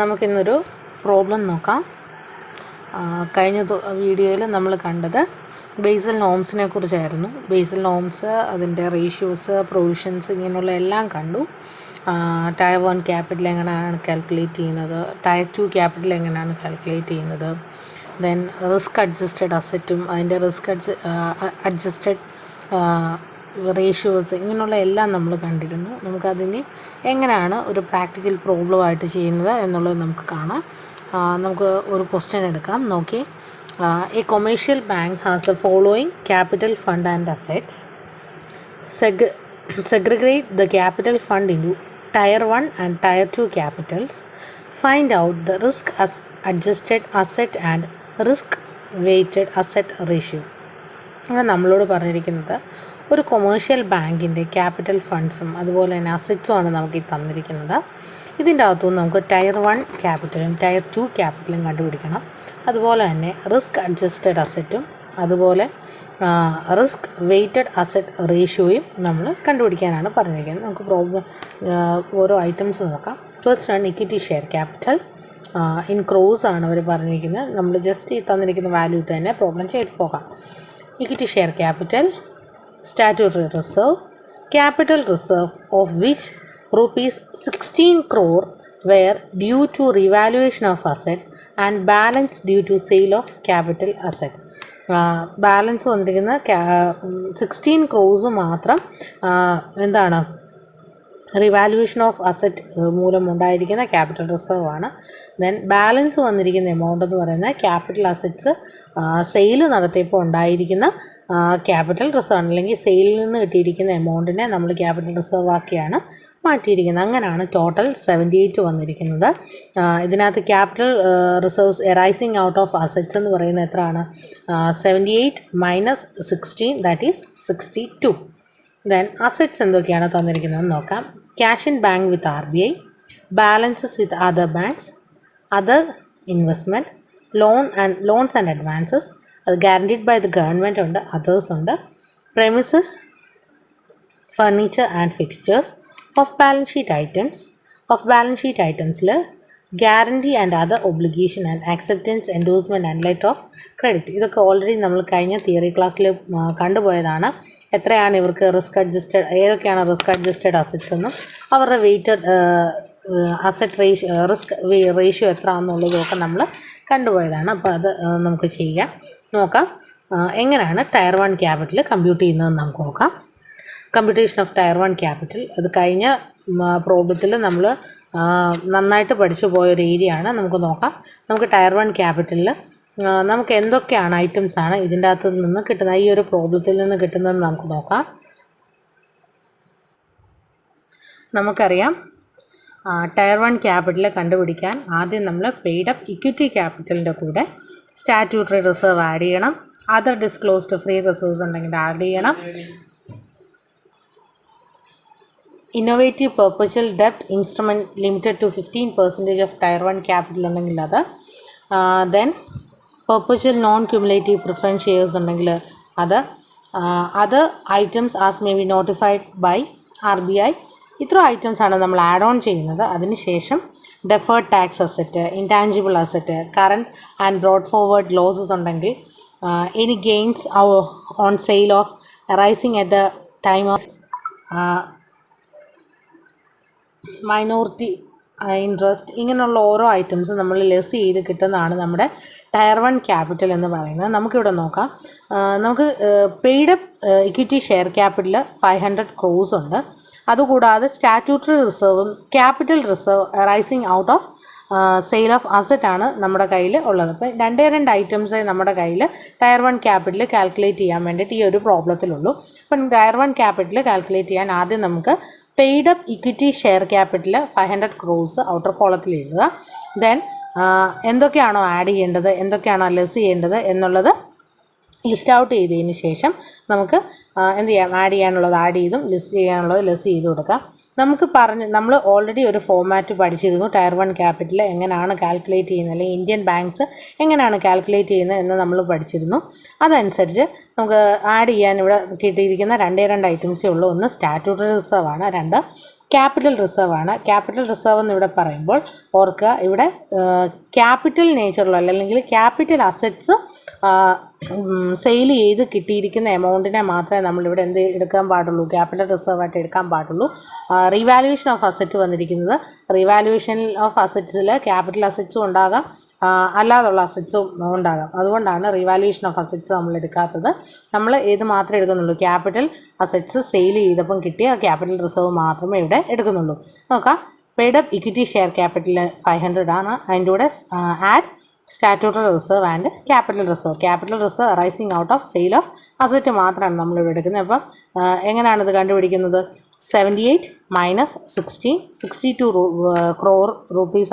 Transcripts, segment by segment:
നമുക്കിന്നൊരു പ്രോബ്ലം നോക്കാം. കഴിഞ്ഞ വീഡിയോയിൽ നമ്മൾ കണ്ടത് ബേസൽ നോംസിനെ കുറിച്ചായിരുന്നു. ബേസൽ നോംസ്, അതിൻ്റെ റേഷ്യോസ്, പ്രൊവിഷൻസ് ഇങ്ങനെയുള്ള എല്ലാം കണ്ടു. ടയർ 1 ക്യാപിറ്റൽ എങ്ങനെയാണ് കാൽക്കുലേറ്റ് ചെയ്യുന്നത്, ടയർ 2 ക്യാപിറ്റൽ എങ്ങനെയാണ് കാൽക്കുലേറ്റ് ചെയ്യുന്നത്, ദെൻ റിസ്ക് അഡ്ജസ്റ്റഡ് അസറ്റും അതിൻ്റെ റിസ്ക് അഡ്ജസ്റ്റഡ് റേഷ്യോസ് ഇങ്ങനെയുള്ള എല്ലാം നമ്മൾ കണ്ടിരുന്നു. നമുക്കതിന് എങ്ങനെയാണ് ഒരു പ്രാക്ടിക്കൽ പ്രോബ്ലമായിട്ട് ചെയ്യുന്നത് എന്നുള്ളത് നമുക്ക് കാണാം. നമുക്ക് ഒരു ക്വസ്റ്റ്യൻ എടുക്കാം. നോക്കി, A commercial bank has the following capital fund and assets. Segregate the capital fund into Tier 1 and Tier 2 capitals. Find out the risk adjusted asset and risk weighted asset ratio. അങ്ങനെ നമ്മളോട് പറഞ്ഞിരിക്കുന്നത് ഒരു commercial ബാങ്കിൻ്റെ capital ഫണ്ട്സും അതുപോലെ തന്നെ അസറ്റ്സുമാണ് നമുക്ക് ഈ തന്നിരിക്കുന്നത്. ഇതിൻ്റെ അകത്തുനിന്ന് നമുക്ക് ടയർ 1 ക്യാപിറ്റലും ടയർ 2 ക്യാപിറ്റലും കണ്ടുപിടിക്കണം. അതുപോലെ തന്നെ റിസ്ക് അഡ്ജസ്റ്റഡ് അസറ്റും അതുപോലെ റിസ്ക് വെയ്റ്റഡ് അസറ്റ് റേഷ്യോയും നമ്മൾ കണ്ടുപിടിക്കാനാണ് പറഞ്ഞിരിക്കുന്നത്. നമുക്ക് ഓരോ ഐറ്റംസ് നോക്കാം. ഫസ്റ്റ് ആണ് equity share capital. In cross ആണ് അവർ പറഞ്ഞിരിക്കുന്നത്. നമ്മൾ ജസ്റ്റ് ഈ തന്നിരിക്കുന്ന വാല്യൂ ഇട്ട് തന്നെ പ്രോബ്ലം ചെയ്ത് പോകാം. Equity share capital, statutory reserve, capital reserve of which rupees 16 crore were due to revaluation of asset and balance due to sale of capital asset. Balance വന്നിരിക്കുന്ന 16 crores മാത്രം എന്താണ് റിവാലുവേഷൻ ഓഫ് അസറ്റ് മൂലം ഉണ്ടായിരിക്കുന്ന capital reserve ആണ്. Then balance വന്നിരിക്കുന്ന amount എന്ന് പറയുന്നത് capital assets sale നടത്തിയപ്പോൾ ഉണ്ടായിരിക്കുന്ന ക്യാപിറ്റൽ റിസർവ് ആണ്. അല്ലെങ്കിൽ സെയിലിൽ നിന്ന് കിട്ടിയിരിക്കുന്ന എമൗണ്ടിനെ നമ്മൾ ക്യാപിറ്റൽ റിസർവ് ആക്കിയാണ് മാറ്റിയിരിക്കുന്നത്. അങ്ങനെയാണ് ടോട്ടൽ 78 വന്നിരിക്കുന്നത്. ഇതിനകത്ത് capital reserves arising out of assets എന്ന് പറയുന്നത് എത്രയാണ്? 78 minus 16, that is 62. Then assets എന്തൊക്കെയാണ് തന്നിരിക്കുന്നതെന്ന് നോക്കാം. Cash in bank with RBI, balances with other banks, other investment, loans and advances, അത് ഗ്യാരണ്ടീഡ് ബൈ ദ ഗവൺമെൻറ് ഉണ്ട്, അതേഴ്സ് ഉണ്ട്, premises, furniture and fixtures. Off balance sheet ഐറ്റംസിൽ guarantee and other obligation and acceptance, endorsement and letter of credit. ഇതൊക്കെ already നമ്മൾ കഴിഞ്ഞ theory ക്ലാസ്സിൽ കണ്ടുപോയതാണ്. എത്രയാണ് ഇവർക്ക് റിസ്ക് അഡ്ജസ്റ്റഡ്, ഏതൊക്കെയാണ് റിസ്ക് അഡ്ജസ്റ്റഡ് അസറ്റ്സ് എന്നും അവരുടെ വെയ്റ്റഡ് അസറ്റ് റിസ്ക് റേഷ്യോ എത്ര എന്നുള്ളതൊക്കെ നമ്മൾ കണ്ടുപോയതാണ്. അപ്പോൾ അത് നമുക്ക് നോക്കാം എങ്ങനെയാണ് ടയർ 1 ക്യാപിറ്റൽ കമ്പ്യൂട്ട് ചെയ്യുന്നതെന്ന് നമുക്ക് നോക്കാം. കമ്പ്യൂട്ടേഷൻ ഓഫ് ടയർ 1 ക്യാപിറ്റൽ, അത് കഴിഞ്ഞ പ്രോബ്ലത്തിൽ നമ്മൾ നന്നായിട്ട് പഠിച്ചു പോയൊരു ഏരിയ ആണ്. നമുക്ക് നോക്കാം. നമുക്ക് ടയർ 1 ക്യാപിറ്റലിൽ നമുക്ക് എന്തൊക്കെയാണ് ഐറ്റംസ് ആണ് ഇതിൻ്റെ അകത്ത് നിന്ന് കിട്ടുന്നത്, ഈ ഒരു പ്രോബ്ലത്തിൽ നിന്ന് കിട്ടുന്നതെന്ന് നമുക്ക് നോക്കാം. നമുക്കറിയാം ടയർ 1 ക്യാപിറ്റൽ കണ്ടുപിടിക്കാൻ ആദ്യം നമ്മൾ പെയ്ഡ് അപ്പ് ഇക്വിറ്റി ക്യാപിറ്റലിൻ്റെ കൂടെ സ്റ്റാറ്റ്യൂട്ടറി റിസർവ് ആഡ് ചെയ്യണം. അതർ ഡിസ്ക്ലോസ്ഡ് ഫ്രീ റിസർവ്സ് ഉണ്ടെങ്കിൽ ആഡ് ചെയ്യണം. ഇന്നോവേറ്റീവ് പെർപ്പച്വൽ ഡെപ്റ്റ് instrument limited to 15% of tier 1 capital ഉണ്ടെങ്കിൽ അത്, then perpetual non cumulative preference shares ഉണ്ടെങ്കിൽ അത് items as may be notified by RBI. ഇത്ര ഐറ്റംസാണ് നമ്മൾ ആഡ് ഓൺ ചെയ്യുന്നത്. അതിനുശേഷം deferred tax asset, intangible asset, current and brought forward losses ഉണ്ടെങ്കിൽ, any gains on sale of arising at the time of minority interest, ഇങ്ങനെയുള്ള ഓരോ ഐറ്റംസും നമ്മൾ ലെസ് ചെയ്ത് കിട്ടുന്നതാണ് നമ്മുടെ ടയർ 1 ക്യാപിറ്റൽ എന്ന് പറയുന്നത്. നമുക്കിവിടെ നോക്കാം. നമുക്ക് paid up equity share capital 500 crores ഉണ്ട്. അതുകൂടാതെ സ്റ്റാറ്റ്യൂട്ടറി റിസർവും capital reserve rising out of sale of asset ആണ് നമ്മുടെ കയ്യിൽ ഉള്ളത്. അപ്പോൾ രണ്ട് ഐറ്റംസേ നമ്മുടെ കയ്യിൽ ടയർ 1 ക്യാപിറ്റൽ കാൽക്കുലേറ്റ് ചെയ്യാൻ വേണ്ടിയിട്ട് ഈ ഒരു പ്രോബ്ലത്തിലുള്ളൂ. അപ്പം ടയർ 1 ക്യാപിറ്റൽ കാൽക്കുലേറ്റ് ചെയ്യാൻ ആദ്യം നമുക്ക് paid up equity share capital 500 crores outer കോളത്തിൽ എഴുതുക. ദെൻ എന്തൊക്കെയാണോ ആഡ് ചെയ്യേണ്ടത്, എന്തൊക്കെയാണോ ലെസ് ചെയ്യേണ്ടത് എന്നുള്ളത് ലിസ്റ്റ് ഔട്ട് ചെയ്തതിന് ശേഷം നമുക്ക് എന്ത് ചെയ്യാം, ആഡ് ചെയ്യാനുള്ളത് ആഡ് ചെയ്തും ലിസ്റ്റ് ചെയ്യാനുള്ളത് ലെസ് ചെയ്ത് കൊടുക്കാം. നമ്മൾ ഓൾറെഡി ഒരു ഫോമാറ്റ് പഠിച്ചിരുന്നു. ടയർ 1 ക്യാപിറ്റൽ എങ്ങനെയാണ് കാൽക്കുലേറ്റ് ചെയ്യുന്നത്, അല്ലെങ്കിൽ ഇന്ത്യൻ ബാങ്ക്സ് എങ്ങനെയാണ് കാൽക്കുലേറ്റ് ചെയ്യുന്നത് എന്ന് നമ്മൾ പഠിച്ചിരുന്നു. അതനുസരിച്ച് നമുക്ക് ആഡ് ചെയ്യാൻ ഇവിടെ കിട്ടിയിരിക്കുന്ന 2 ഐറ്റംസേ ഉള്ളൂ. ഒന്ന് സ്റ്റാറ്റ്യൂട്ടറി റിസർവ് ആണ്, 2 ക്യാപിറ്റൽ റിസർവ് ആണ്. ക്യാപിറ്റൽ റിസർവ് എന്ന് ഇവിടെ പറയുമ്പോൾ ഓർക്കുക, ഇവിടെ ക്യാപിറ്റൽ നേച്ചറുള്ള അല്ലെങ്കിൽ ക്യാപിറ്റൽ അസറ്റ്സ് സെയിൽ ചെയ്ത് കിട്ടിയിരിക്കുന്ന എമൗണ്ടിനെ മാത്രമേ നമ്മളിവിടെ എന്ത് എടുക്കാൻ പാടുള്ളൂ, ക്യാപിറ്റൽ റിസർവ് ആയിട്ട് എടുക്കാൻ പാടുള്ളൂ. റീവാലുവേഷൻ ഓഫ് അസറ്റ് വന്നിരിക്കുന്നത്, റീവാലുവേഷൻ ഓഫ് അസറ്റ്സിൽ ക്യാപിറ്റൽ അസറ്റ്സും ഉണ്ടാകാം, അല്ലാതുള്ള അസറ്റ്സും ഉണ്ടാകാം. അതുകൊണ്ടാണ് റീവാലുവേഷൻ ഓഫ് അസറ്റ്സ് നമ്മൾ എടുക്കാത്തത്. നമ്മൾ ഏത് മാത്രമേ എടുക്കുന്നുള്ളൂ, ക്യാപിറ്റൽ അസറ്റ്സ് സെയിൽ ചെയ്തപ്പം കിട്ടിയ ക്യാപിറ്റൽ റിസർവ് മാത്രമേ ഇവിടെ എടുക്കുന്നുള്ളൂ. നോക്കാം, paid up equity share capital 500 ആണ്. അതിൻ്റെ കൂടെ add statutory reserve and capital reserve. Capital reserve arising out of sale of asset മാത്രമാണ് നമ്മളിവിടെ എടുക്കുന്നത്. അപ്പം എങ്ങനെയാണിത് കണ്ടുപിടിക്കുന്നത്? 78 മൈനസ് 16, 62 crore rupees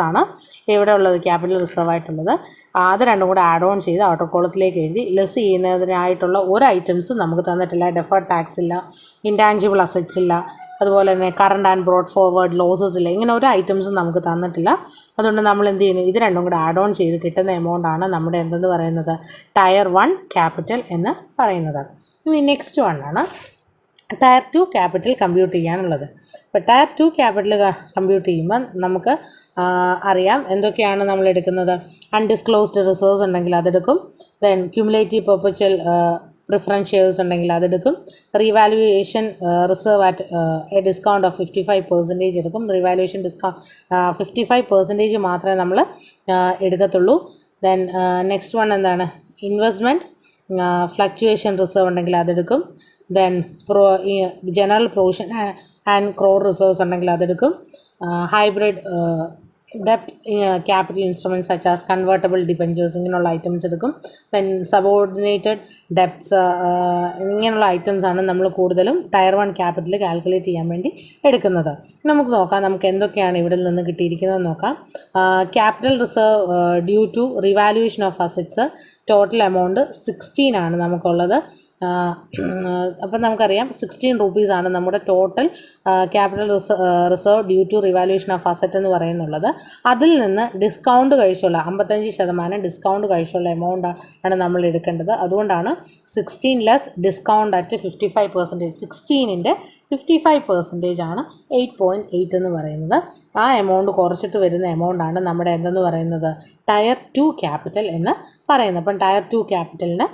ഇവിടെ ഉള്ളത് ക്യാപിറ്റൽ റിസർവ് ആയിട്ടുള്ളത്. അത് രണ്ടും കൂടെ ആഡ് ഓൺ ചെയ്ത് ഔട്ടർ കോളത്തിലേക്ക് എഴുതി. ലെസ് ചെയ്യുന്നതിനായിട്ടുള്ള ഒരു ഐറ്റംസും നമുക്ക് തന്നിട്ടില്ല. ഡെഫേർഡ് ടാക്സ് ഇല്ല, ഇൻടാഞ്ചിബിൾ അസറ്റ്സ് ഇല്ല, അതുപോലെ തന്നെ current and brought forward losses ഇല്ല. ഇങ്ങനെ ഒരു ഐറ്റംസും നമുക്ക് തന്നിട്ടില്ല. അതുകൊണ്ട് നമ്മൾ എന്ത് ചെയ്യുന്നു, ഇത് രണ്ടും കൂടെ ആഡ് ഓൺ ചെയ്ത് കിട്ടുന്ന എമൗണ്ടാണ് നമ്മുടെ എന്തെന്ന് പറയുന്നത്, ടയർ 1 ക്യാപിറ്റൽ എന്ന് പറയുന്നത്. ഇനി നെക്സ്റ്റ് വണ്ണാണ് ടയർ 2 ക്യാപിറ്റൽ കമ്പ്യൂട്ട് ചെയ്യാനുള്ളത്. ഇപ്പോൾ ടയർ 2 ക്യാപിറ്റൽ കമ്പ്യൂട്ട് ചെയ്യുമ്പോൾ നമുക്ക് അറിയാം എന്തൊക്കെയാണ് നമ്മൾ എടുക്കുന്നത്. അൺഡിസ്ക്ലോസ്ഡ് റിസർവ്സ് ഉണ്ടെങ്കിൽ അതെടുക്കും. Then cumulative perpetual preference shares ഉണ്ടെങ്കിൽ അതെടുക്കും. Revaluation reserve at a discount of 55% എടുക്കും. റീവാലുവേഷൻ 55% മാത്രമേ നമ്മൾ എടുക്കത്തുള്ളൂ. ദെൻ നെക്സ്റ്റ് വൺ എന്താണ്, ഇൻവെസ്റ്റ്മെൻറ്റ് ഫ്ലക്ച്വേഷൻ റിസർവ് ഉണ്ടെങ്കിൽ അതെടുക്കും. Then general provision and crore reserves ഉണ്ടെങ്കിൽ അതെടുക്കും. ഹൈബ്രിഡ് ഡെപ്റ്റ് capital instruments such as convertible debentures ഇങ്ങനെയുള്ള ഐറ്റംസ് എടുക്കും. ദെൻ സബോർഡിനേറ്റഡ് ഡെപ്റ്റ്സ് ഇങ്ങനെയുള്ള ഐറ്റംസാണ് നമ്മൾ കൂടുതലും ടയർ 1 ക്യാപിറ്റൽ കാൽക്കുലേറ്റ് ചെയ്യാൻ വേണ്ടി എടുക്കുന്നത്. നമുക്ക് നോക്കാം നമുക്ക് എന്തൊക്കെയാണ് ഇവിടെ നിന്ന് കിട്ടിയിരിക്കുന്നത് നോക്കാം. Capital reserve due to revaluation of assets total amount 16 ആണ് നമുക്കുള്ളത്. അപ്പം നമുക്കറിയാം 16 rupees നമ്മുടെ total capital reserve due to revaluation of asset എന്ന് പറയുന്നുള്ളത്. അതിൽ നിന്ന് ഡിസ്കൗണ്ട് കഴിച്ചുള്ള 55% ഡിസ്കൗണ്ട് കഴിച്ചുള്ള എമൗണ്ട് ആണ് നമ്മൾ എടുക്കേണ്ടത്. അതുകൊണ്ടാണ് 16 ലെസ് ഡിസ്കൗണ്ട് അറ്റ് 55%. 16ൻ്റെ 55% ആണ് 8.8 എന്ന് പറയുന്നത്. ആ എമൗണ്ട് കുറച്ചിട്ട് വരുന്ന എമൗണ്ടാണ് നമ്മുടെ എന്തെന്ന് പറയുന്നത്, ടയർ 2 ക്യാപിറ്റൽ എന്ന് പറയുന്നത്. അപ്പം ടയർ 2 ക്യാപിറ്റലിന്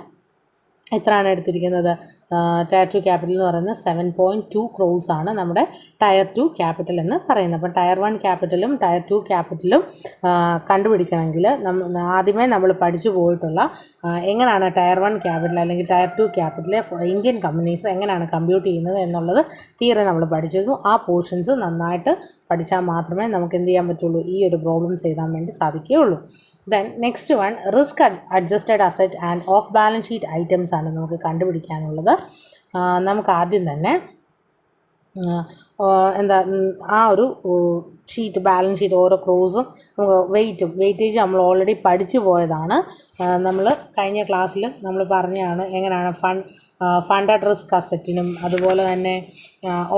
എത്രയാണ് എടുത്തിരിക്കുന്നത്, ടയർ 2 ക്യാപിറ്റൽ എന്ന് പറയുന്നത് 7.2 crores ആണ് നമ്മുടെ ടയർ 2 ക്യാപിറ്റൽ എന്ന് പറയുന്നത്. അപ്പോൾ ടയർ 1 ക്യാപിറ്റലും ടയർ 2 ക്യാപിറ്റലും കണ്ടുപിടിക്കണമെങ്കിൽ ആദ്യമേ നമ്മൾ പഠിച്ചു പോയിട്ടുള്ള എങ്ങനെയാണ് ടയർ 1 ക്യാപിറ്റൽ അല്ലെങ്കിൽ ടയർ 2 ക്യാപിറ്റലെ ഇന്ത്യൻ കമ്പനീസ് എങ്ങനെയാണ് കമ്പ്യൂട്ട് ചെയ്യുന്നത് എന്നുള്ളത് തിയറി നമ്മൾ പഠിച്ചിരുന്നു. ആ പോർഷൻസ് നന്നായിട്ട് പഠിച്ചാൽ മാത്രമേ നമുക്ക് എന്ത് ചെയ്യാൻ പറ്റുള്ളൂ, ഈ ഒരു പ്രോബ്ലംസ് എഴുതാൻ വേണ്ടി സാധിക്കുകയുള്ളൂ. Then next one, risk adjusted asset and off balance sheet items ആണ് നമുക്ക് കണ്ടുപിടിക്കാനുള്ളത്. നമുക്ക് ആദ്യം തന്നെ ആ ഒരു ഷീറ്റ്, ബാലൻസ് ഷീറ്റ് ഓരോ ക്രോസും വെയിറ്റേജ് നമ്മൾ ഓൾറെഡി പഠിച്ചു പോയതാണ്. നമ്മൾ കഴിഞ്ഞ ക്ലാസ്സിൽ നമ്മൾ പറഞ്ഞതാണ് എങ്ങനെയാണ് ഫണ്ടഡ് റിസ്ക് അസറ്റിനും അതുപോലെ തന്നെ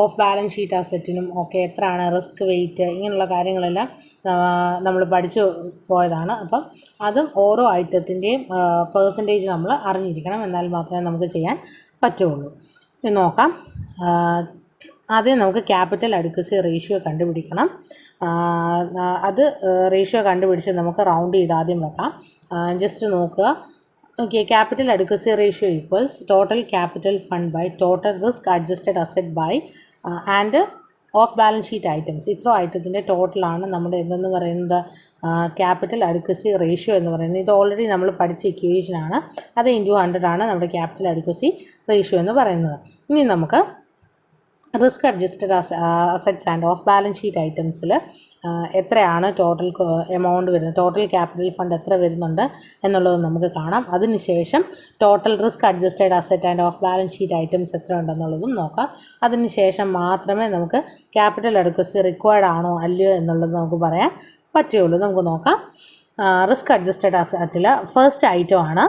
ഓഫ് ബാലൻസ് ഷീറ്റ് അസറ്റിനും ഒക്കെ എത്രയാണ് റിസ്ക് വെയിറ്റ്, ഇങ്ങനെയുള്ള കാര്യങ്ങളെല്ലാം നമ്മൾ പഠിച്ചു പോയതാണ്. അപ്പം അതും ഓരോ ഐറ്റത്തിൻ്റെയും പെർസെൻറ്റേജ് നമ്മൾ അറിഞ്ഞിരിക്കണം, എന്നാൽ മാത്രമേ നമുക്ക് ചെയ്യാൻ പറ്റുള്ളൂ. ഇത് നോക്കാം. ആദ്യം നമുക്ക് ക്യാപിറ്റൽ അഡ്വക്കസി റേഷ്യോ കണ്ടുപിടിക്കണം. അത് റേഷ്യോ കണ്ടുപിടിച്ച് നമുക്ക് റൗണ്ട് ചെയ്ത് ആദ്യം വെക്കാം. ജസ്റ്റ് നോക്കുക. Okay, capital adequacy ratio equals total capital fund by total risk adjusted asset by and off balance sheet items. ഇത്ര ഐറ്റത്തിൻ്റെ ടോട്ടലാണ് നമ്മുടെ എന്തെന്ന് പറയുന്നത്, ക്യാപിറ്റൽ അഡ്വക്കസി റേഷ്യോ എന്ന് പറയുന്നത്. ഇത് ഓൾറെഡി നമ്മൾ പഠിച്ച ഇക്വേഷനാണ്. അത് ഇൻറ്റു 100 ആണ് നമ്മുടെ ക്യാപിറ്റൽ അഡ്വക്കസി റേഷ്യോ എന്ന് പറയുന്നത്. ഇനി നമുക്ക് risk adjusted assets and off balance sheet ഐറ്റംസിൽ എത്രയാണ് ടോട്ടൽ എമൗണ്ട് വരുന്നത്, ടോട്ടൽ ക്യാപിറ്റൽ ഫണ്ട് എത്ര വരുന്നുണ്ട് എന്നുള്ളത് നമുക്ക് കാണാം. അതിനുശേഷം total risk adjusted asset and off balance sheet items എത്ര ഉണ്ടെന്നുള്ളതും നോക്കാം. അതിനുശേഷം മാത്രമേ നമുക്ക് ക്യാപിറ്റൽ അഡ്വക്കസി റിക്വയർഡ് ആണോ അല്ലയോ എന്നുള്ളത് നമുക്ക് പറയാൻ പറ്റുള്ളൂ. നമുക്ക് നോക്കാം. റിസ്ക് അഡ്ജസ്റ്റഡ് അസറ്റിൽ ഫസ്റ്റ് ഐറ്റം ആണ്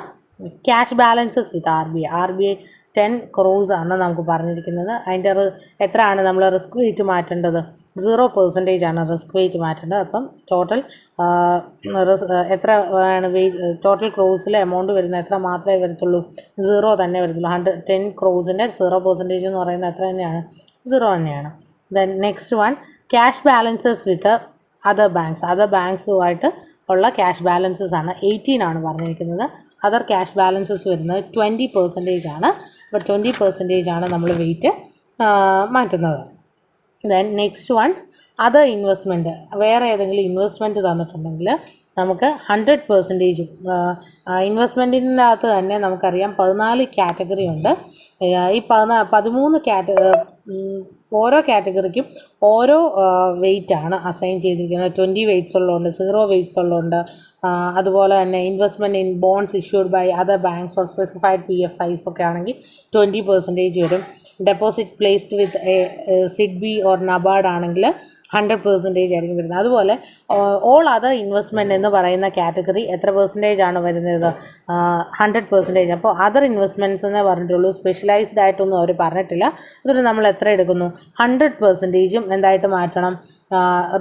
cash balances with R B I 10 crores ആണ് നമുക്ക് പറഞ്ഞിരിക്കുന്നത്. അതിൻ്റെ എത്രയാണ് നമ്മൾ റിസ്ക് വെയിറ്റ് മാറ്റേണ്ടത്, 0% ആണ് റിസ്ക് വെയിറ്റ് മാറ്റേണ്ടത്. അപ്പം ടോട്ടൽ എത്ര ആണ് ടോട്ടൽ ക്രോസിലെ എമൗണ്ട് വരുന്നത് എത്ര മാത്രമേ വരത്തുള്ളൂ, 0 തന്നെ വരത്തുള്ളൂ. 10 crores 0% എന്ന് പറയുന്നത് എത്ര തന്നെയാണ്, 0 തന്നെയാണ്. Then next one cash balances with other ബാങ്ക്സുമായിട്ട് ഉള്ള ക്യാഷ് ബാലൻസസ് ആണ് 18 ആണ് പറഞ്ഞിരിക്കുന്നത്. അതർ ക്യാഷ് ബാലൻസസ് വരുന്നത് 20% ആണ്. അപ്പോൾ 20% ആണ് നമ്മൾ വെയിറ്റ് മാറ്റുന്നത്. Then next one other investment, വേറെ ഏതെങ്കിലും ഇൻവെസ്റ്റ്മെൻറ്റ് തന്നിട്ടുണ്ടെങ്കിൽ നമുക്ക് 100%, ഇൻവെസ്റ്റ്മെൻറ്റിൻ്റെ അകത്ത് തന്നെ നമുക്കറിയാം 14 കാറ്റഗറി ഉണ്ട്. ഈ 13 ഓരോ കാറ്റഗറിക്കും ഓരോ വെയ്റ്റാണ് അസൈൻ ചെയ്തിരിക്കുന്നത്. 20 വെയ്റ്റ്സ് ഉള്ളതുണ്ട്, 0 വെയ്റ്റ്സ് ഉള്ളതുണ്ട്. അതുപോലെ തന്നെ investment in bonds issued by other banks or specified PFIs ഒക്കെ ആണെങ്കിൽ 20% വരും. Deposit placed with SIDBI or NABARD ആണെങ്കിൽ 100% ആയിരിക്കും വരുന്നത്. അതുപോലെ ഓൾ അതർ ഇൻവെസ്റ്റ്മെൻറ്റ് എന്ന് പറയുന്ന കാറ്റഗറി എത്ര പെർസെൻറ്റേജ് ആണ് വരുന്നത്? 100%. അപ്പോൾ അതർ ഇൻവെസ്റ്റ്മെൻറ്റ്സ് എന്നേ പറഞ്ഞിട്ടുള്ളൂ, സ്പെഷ്യലൈസ്ഡ് ആയിട്ടൊന്നും അവർ പറഞ്ഞിട്ടില്ല. അതുകൊണ്ട് നമ്മൾ എത്ര എടുക്കുന്നു? 100%ഉം എന്തായിട്ട് മാറ്റണം?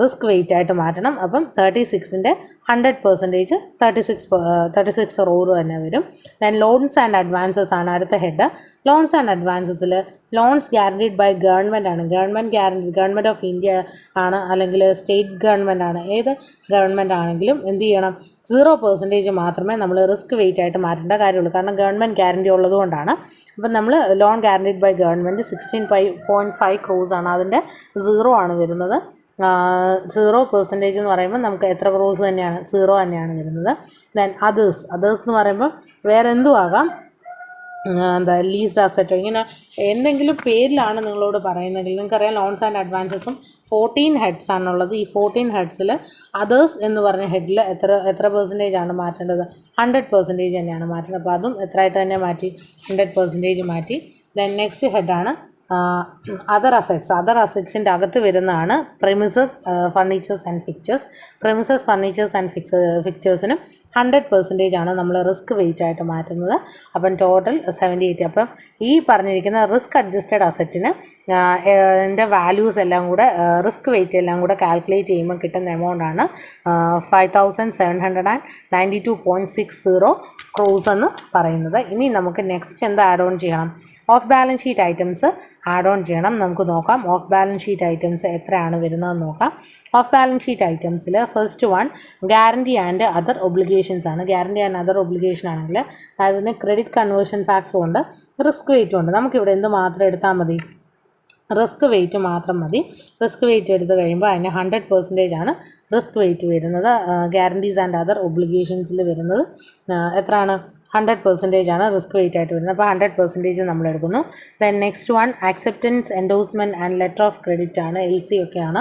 റിസ്ക് വെയിറ്റ് ആയിട്ട് മാറ്റണം. അപ്പം 36ൻ്റെ 100% 36 റോഡ് തന്നെ വരും. ദെൻ ലോൺസ് ആൻഡ് അഡ്വാൻസസ് ആണ് അടുത്ത ഹെഡ്. ലോൺസ് ആൻഡ് അഡ്വാൻസസിൽ ലോൺസ് ഗ്യാരണ്ടീഡ് ബൈ ഗവൺമെൻറ് ആണ്. ഗവൺമെൻറ് ഓഫ് ഇന്ത്യ ആണ്, അല്ലെങ്കിൽ സ്റ്റേറ്റ് ഗവൺമെൻറ് ആണ്. ഏത് ഗവൺമെൻറ് ആണെങ്കിലും എന്ത് ചെയ്യണം? 0% മാത്രമേ നമ്മൾ റിസ്ക് വെയിറ്റ് ആയിട്ട് മാറ്റേണ്ട കാര്യമുള്ളൂ. കാരണം ഗവൺമെൻറ് ഗ്യാരണ്ടി ഉള്ളതുകൊണ്ടാണ്. അപ്പം നമ്മൾ loan guaranteed by government 16.5 crores ആണ്, അതിൻ്റെ 0 ആണ് വരുന്നത്. 0% എന്ന് പറയുമ്പോൾ നമുക്ക് എത്ര ക്രോസ് തന്നെയാണ്? 0 തന്നെയാണ് വരുന്നത്. ദെൻ അതേഴ്സ് എന്ന് പറയുമ്പോൾ വേറെ എന്തും ആകാം, ലീസ്ഡ് അസറ്റോ, ഇങ്ങനെ എന്തെങ്കിലും പേരിലാണ് നിങ്ങളോട് പറയുന്നതെങ്കിൽ, നിങ്ങൾക്കറിയാം ലോൺസ് ആൻഡ് അഡ്വാൻസസും 14 ഹെഡ്സ് ആണുള്ളത്. ഈ 14 ഹെഡ്സിൽ അതേഴ്സ് എന്ന് പറഞ്ഞ ഹെഡിൽ എത്ര പെർസെൻറ്റേജ് ആണ് മാറ്റേണ്ടത്? 100% തന്നെയാണ് മാറ്റേണ്ടത്. അപ്പോൾ അതും എത്രയായിട്ട് തന്നെ മാറ്റി? 100% മാറ്റി. ദെൻ നെക്സ്റ്റ് ഹെഡാണ് അതർ അസറ്റ്സിൻ്റെ അകത്ത് വരുന്നതാണ് premises, furnitures and fixtures. Premises, furnitures and ഫിക്ചേഴ്സിനും 100% ആണ് നമ്മൾ റിസ്ക് വെയിറ്റ് ആയിട്ട് മാറ്റുന്നത്. അപ്പം ടോട്ടൽ 78. അപ്പം ഈ പറഞ്ഞിരിക്കുന്ന റിസ്ക് അഡ്ജസ്റ്റഡ് അസറ്റിന് എൻ്റെ വാല്യൂസ് എല്ലാം കൂടെ, റിസ്ക് വെയിറ്റ് എല്ലാം കൂടെ കാൽക്കുലേറ്റ് ചെയ്യുമ്പോൾ കിട്ടുന്ന എമൗണ്ടാണ് 5792.60 crores എന്ന് പറയുന്നത്. ഇനി നമുക്ക് നെക്സ്റ്റ് എന്താ ആഡ് ഓൺ ചെയ്യണം? Of balance sheet items add on ചെയ്യണം. നമുക്ക് നോക്കാം ഓഫ് ബാലൻസ് ഷീറ്റ് ഐറ്റംസ് എത്രയാണ് വരുന്നതെന്ന് നോക്കാം. ഓഫ് ബാലൻസ് ഷീറ്റ് ഐറ്റംസിൽ first one guarantee and other obligations ആണ്. ഗ്യാരണ്ടി ആൻഡ് അതർ ഒബ്ലിഗേഷൻ ആണെങ്കിൽ അതിന് ക്രെഡിറ്റ് കൺവേർഷൻ ഫാക്ടറും ഉണ്ട്, റിസ്ക് വെയിറ്റും ഉണ്ട്. നമുക്കിവിടെ എന്ത് മാത്രം എടുത്താൽ മതി? റിസ്ക് വെയിറ്റ് മാത്രം മതി. റിസ്ക് വെയിറ്റ് എടുത്ത് കഴിയുമ്പോൾ അതിന് 100% ആണ് റിസ്ക് വെയിറ്റ് വരുന്നത്. ഗ്യാരണ്ടീസ് ആൻഡ് അതർ ഒബ്ലിഗേഷൻസിൽ വരുന്നത് എത്രയാണ്? 100% ആണ് റിസ്ക് വെയിറ്റ് ആയിട്ട് വരുന്നത്. അപ്പോൾ 100% നമ്മൾ എടുക്കുന്നു. Then next one acceptance, endorsement and letter of credit ആണ്, LC ഒക്കെയാണ്.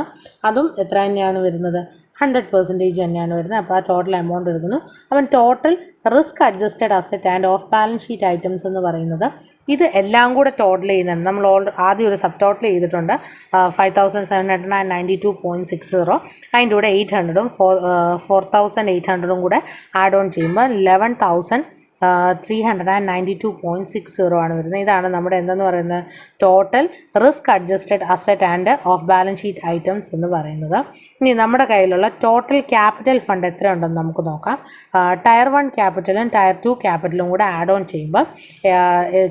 അതും എത്ര തന്നെയാണ് വരുന്നത്? 100% തന്നെയാണ് വരുന്നത്. അപ്പോൾ ആ ടോട്ടൽ എമൗണ്ട് എടുക്കുന്നു. അപ്പം total risk adjusted asset and off balance sheet items എന്ന് പറയുന്നത് ഇത് എല്ലാം കൂടെ ടോട്ടൽ ചെയ്യുന്നുണ്ട്. നമ്മൾ ആദ്യം ഒരു സബ് ടോട്ടൽ ചെയ്തിട്ടുണ്ട് 5792.60. അതിൻ്റെ കൂടെ 800ഉം 4800ഉം കൂടെ ആഡ് ഓൺ ചെയ്യുമ്പോൾ 11,392.60 ആണ് വരുന്നത്. ഇതാണ് നമ്മുടെ എന്തെന്ന് പറയുന്നത്? Total risk adjusted asset and off balance sheet items എന്ന് പറയുന്നത്. ഇനി നമ്മുടെ കയ്യിലുള്ള ടോട്ടൽ ക്യാപിറ്റൽ ഫണ്ട് എത്രയുണ്ടെന്ന് നമുക്ക് നോക്കാം. ടയർ 1 ക്യാപിറ്റലും ടയർ 2 ക്യാപിറ്റലും കൂടെ ആഡ് ഓൺ ചെയ്യുമ്പോൾ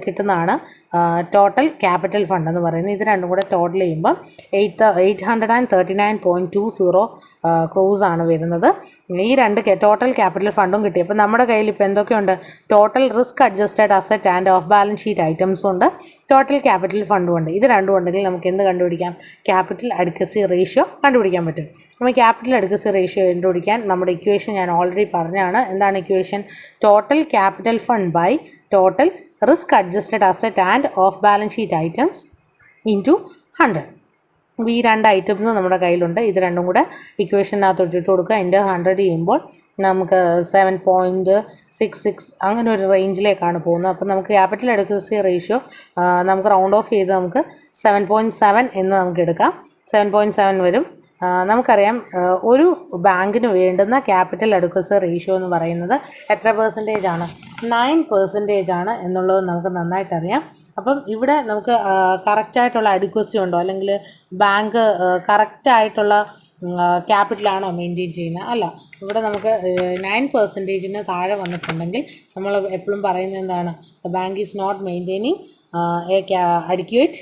കിട്ടുന്നതാണ് ടോട്ടൽ ക്യാപിറ്റൽ ഫണ്ട് എന്ന് പറയുന്നത്. ഇത് രണ്ടും കൂടെ ടോട്ടൽ ചെയ്യുമ്പോൾ 839.20 crores ആണ് വരുന്നത്. ഈ രണ്ട് ടോട്ടൽ ക്യാപിറ്റൽ ഫണ്ടും കിട്ടി. അപ്പോൾ നമ്മുടെ കയ്യിൽ ഇപ്പോൾ എന്തൊക്കെയുണ്ട്? Total risk adjusted asset and off balance sheet ഐറ്റംസും ഉണ്ട്, ടോട്ടൽ ക്യാപിറ്റൽ ഫണ്ടും ഉണ്ട്. ഇത് രണ്ടും ഉണ്ടെങ്കിൽ നമുക്ക് എന്ത് കണ്ടുപിടിക്കാം? ക്യാപിറ്റൽ അഡിക്വസി റേഷ്യോ കണ്ടുപിടിക്കാൻ പറ്റും. നമ്മൾ ക്യാപിറ്റൽ അഡിക്വസി റേഷ്യോ കണ്ടുപിടിക്കാൻ നമ്മുടെ ഇക്വേഷൻ ഞാൻ ഓൾറെഡി പറഞ്ഞതാണ്. എന്താണ് equation? Total capital fund by total risk adjusted asset and off balance sheet items into 100. ഈ രണ്ട് ഐറ്റംസ് നമ്മുടെ കയ്യിലുണ്ട്. ഇത് രണ്ടും കൂടെ ഇക്വേഷനകത്ത് ഇട്ടിട്ട് കൊടുക്കുക. അതിൻ്റെ 100 ചെയ്യുമ്പോൾ നമുക്ക് 7.66 അങ്ങനെ ഒരു റേഞ്ചിലേക്കാണ് പോകുന്നത്. അപ്പോൾ നമുക്ക് ക്യാപിറ്റൽ അഡിക്വസി റേഷ്യോ നമുക്ക് റൗണ്ട് ഓഫ് ചെയ്ത് നമുക്ക് 7.7 എന്ന് നമുക്ക് എടുക്കാം. 7.7 വരും. നമുക്കറിയാം ഒരു ബാങ്കിന് വേണ്ടുന്ന ക്യാപിറ്റൽ അഡിക്വസി റേഷ്യോ എന്ന് പറയുന്നത് എത്ര പെർസെൻറ്റേജ് ആണ്? 9% ആണ് എന്നുള്ളത് നമുക്ക് നന്നായിട്ടറിയാം. അപ്പം ഇവിടെ നമുക്ക് കറക്റ്റായിട്ടുള്ള അഡിക്വസി ഉണ്ടോ, അല്ലെങ്കിൽ ബാങ്ക് കറക്റ്റായിട്ടുള്ള ക്യാപിറ്റലാണോ മെയിൻറ്റെയിൻ ചെയ്യുന്നത്? അല്ല. ഇവിടെ നമുക്ക് 9%-ന് താഴെ വന്നിട്ടുണ്ടെങ്കിൽ നമ്മൾ എപ്പോഴും പറയുന്നത് എന്താണ്? The bank is not maintaining a adequate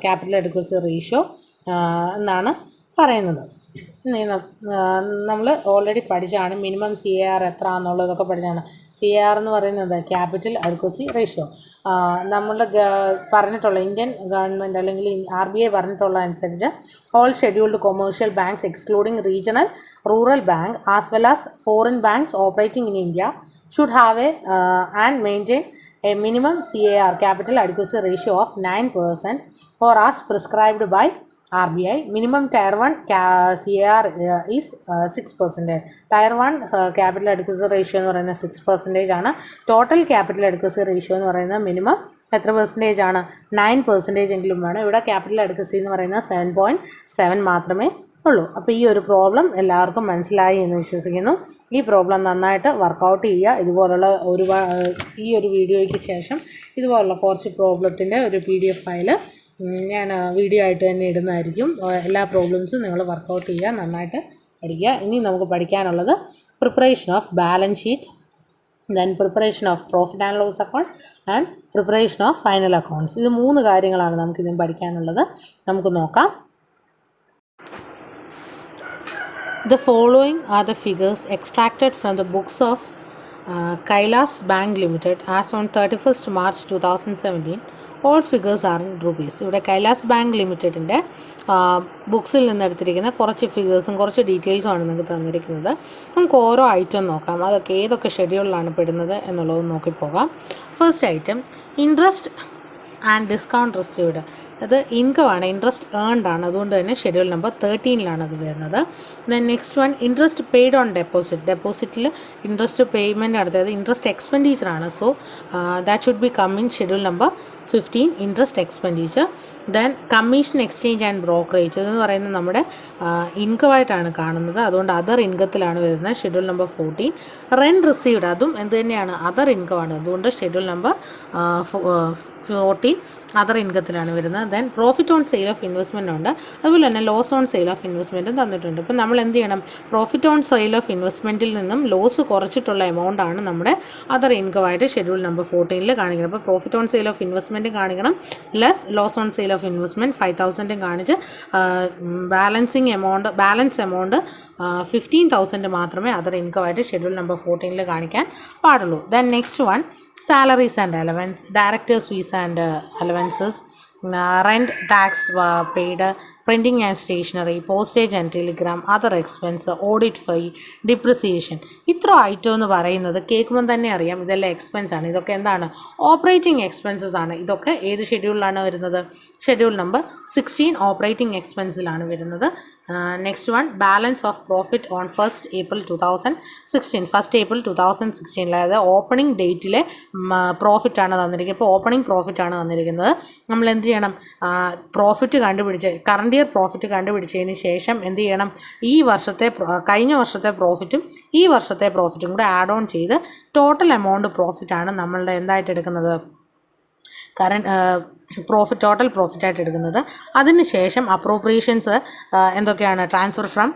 capital adequacy ratio. എന്നാണ് പറയുന്നത്. നമ്മൾ ഓൾറെഡി പഠിച്ചാണ് മിനിമം CAR എത്ര എന്നുള്ളതൊക്കെ പഠിച്ചാണ്. CAR എന്ന് പറയുന്നത് ക്യാപിറ്റൽ അഡ്ക്വസി റേഷ്യോ. നമ്മളുടെ പറഞ്ഞിട്ടുള്ള ഇന്ത്യൻ ഗവൺമെൻറ് അല്ലെങ്കിൽ RBI പറഞ്ഞിട്ടുള്ള അനുസരിച്ച് all scheduled commercial banks excluding regional rural bank as well as foreign banks operating in India should have and maintain a minimum CAR capital adequacy ratio of 9% or as prescribed by RBI. Minimum Tier 1 CAR is 6%. Tier 1 capital adequacy ratio എന്ന് പറയുന്നത് 6% ആണ്. Total capital അഡ്ക്വസി ratio എന്ന് പറയുന്നത് minimum എത്ര percentage ആണ്? 9% എങ്കിലും വേണം. ഇവിടെ ക്യാപിറ്റൽ അഡ്ക്വസി എന്ന് പറയുന്നത് 7.7 മാത്രമേ ഉള്ളൂ. അപ്പോൾ ഈ ഒരു പ്രോബ്ലം എല്ലാവർക്കും മനസ്സിലായി എന്ന് വിശ്വസിക്കുന്നു. ഈ പ്രോബ്ലം നന്നായിട്ട് വർക്കൗട്ട് ചെയ്യുക. ഇതുപോലുള്ള ഈ ഒരു വീഡിയോയ്ക്ക് ശേഷം ഇതുപോലുള്ള കുറച്ച് പ്രോബ്ലത്തിൻ്റെ ഒരു PDF ഫയൽ ഞാൻ വീഡിയോ ആയിട്ട് തന്നെ ഇടുന്നതായിരിക്കും. എല്ലാ പ്രോബ്ലംസും നിങ്ങൾ വർക്കൗട്ട് ചെയ്യുക, നന്നായിട്ട് പഠിക്കുക. ഇനി നമുക്ക് പഠിക്കാനുള്ളത് preparation of balance sheet, then preparation of profit and loss account and preparation of final accounts. ഇത് 3 കാര്യങ്ങളാണ് നമുക്കിതിന് പഠിക്കാനുള്ളത്. നമുക്ക് നോക്കാം. The following are the figures extracted from the books of Kailas Bank Limited as on 31st March 2017. All figures are in rupees. ഇവിടെ Kailas bank ലിമിറ്റഡിൻ്റെ ബുക്സിൽ നിന്ന് എടുത്തിരിക്കുന്ന കുറച്ച് ഫിഗേഴ്സും കുറച്ച് ഡീറ്റെയിൽസും ആണ് നിങ്ങൾക്ക് തന്നിരിക്കുന്നത്. നമുക്ക് ഓരോ ഐറ്റം നോക്കാം, അതൊക്കെ ഏതൊക്കെ ഷെഡ്യൂളിലാണ് പെടുന്നത് എന്നുള്ളത് നോക്കിപ്പോകാം. First item interest and discount received. അത് ഇൻകം ആണ്, ഇൻട്രസ്റ്റ് ഏൺഡ് ആണ്, അതുകൊണ്ട് തന്നെ ഷെഡ്യൂൾ നമ്പർ 13 അത് വരുന്നത്. Then next one interest paid on deposit. ഡെപ്പോസിറ്റിൽ ഇൻട്രസ്റ്റ് പേയ്മെൻറ്റ് നടത്തിയത് ഇൻട്രസ്റ്റ് എക്സ്പെൻഡിച്ചർ ആണ്. So that should be come in schedule number 15 interest expenditure. Then commission exchange and brokerage എന്ന് പറയുന്നത് നമ്മുടെ ഇൻകമായിട്ടാണ് കാണുന്നത്, അതുകൊണ്ട് അതർ ഇൻകത്തിലാണ് വരുന്നത്, ഷെഡ്യൂൾ നമ്പർ 14. റെൻറ്റ് റിസീവ്ഡ് അതും എന്ത് തന്നെയാണ്, അതർ ഇൻകമാണ്, അതുകൊണ്ട് ഷെഡ്യൂൾ നമ്പർ 14 അതർ ഇൻകത്തിലാണ് വരുന്നത്. Then profit on sale of investment ഉണ്ട്, അതുപോലെ തന്നെ ലോസ് ഓൺ സെയിൽ ഓഫ് ഇൻവെസ്റ്റ്മെൻറ്റും തന്നിട്ടുണ്ട്. ഇപ്പം നമ്മൾ എന്ത് ചെയ്യണം, പ്രോഫിറ്റ് ഓൺ സെയിൽ ഓഫ് ഇൻവെസ്റ്റ്മെൻറ്റിൽ നിന്നും ലോസ് കുറച്ചിട്ടുള്ള എമൗണ്ടാണ് നമ്മുടെ അതർ ഇൻകമായിട്ട് ഷെഡ്യൂൾ നമ്പർ 14 കാണിക്കുന്നത്. അപ്പോൾ profit on sale of investment കാണിക്കണം, less loss on sale of investment 5,000 കാണിച്ച് ബാലൻസ് എമൗണ്ട് 15,000 മാത്രമേ അതർ ഇൻകമായിട്ട് ഷെഡ്യൂൾ നമ്പർ 14 കാണിക്കാൻ പാടുള്ളൂ. Then next one salaries and allowance, directors fees and allowances, rent, tax paid, printing and stationery, postage and telegram, other expense, audit fee, depreciation. ഇത്ര item എന്ന് പറയുന്നത് കേൾക്കുമ്പോൾ തന്നെ അറിയാം ഇതെല്ലാം എക്സ്പെൻസ് ആണ്. ഇതൊക്കെ എന്താണ്, ഓപ്പറേറ്റിംഗ് എക്സ്പെൻസസ് ആണ്. ഇതൊക്കെ ഏത് ഷെഡ്യൂളിലാണ് വരുന്നത്, ഷെഡ്യൂൾ നമ്പർ 16 ഓപ്പറേറ്റിംഗ് എക്സ്പെൻസിലാണ് വരുന്നത്. Next one balance of profit on 1st April 2016, അതായത് ഓപ്പണിംഗ് ഡേറ്റിലെ പ്രോഫിറ്റാണ് തന്നിരിക്കുന്നത്. ഇപ്പോൾ ഓപ്പണിംഗ് പ്രോഫിറ്റാണ് തന്നിരിക്കുന്നത്. നമ്മൾ എന്ത് ചെയ്യണം, പ്രോഫിറ്റ് കണ്ടുപിടിച്ച് കറണ്ട് ഇയർ പ്രോഫിറ്റ് കണ്ടുപിടിച്ചതിന് ശേഷം എന്ത് ചെയ്യണം, കഴിഞ്ഞ വർഷത്തെ പ്രോഫിറ്റും ഈ വർഷത്തെ പ്രോഫിറ്റും കൂടെ ആഡ് ഓൺ ചെയ്ത് ടോട്ടൽ എമൗണ്ട് പ്രോഫിറ്റാണ് നമ്മളുടെ എന്തായിട്ട് എടുക്കുന്നത്, ടോട്ടൽ പ്രോഫിറ്റായിട്ട് എടുക്കുന്നത്. അതിനുശേഷം അപ്രോപ്രിയേഷൻസ് എന്തൊക്കെയാണ്, ട്രാൻസ്ഫർ ഫ്രം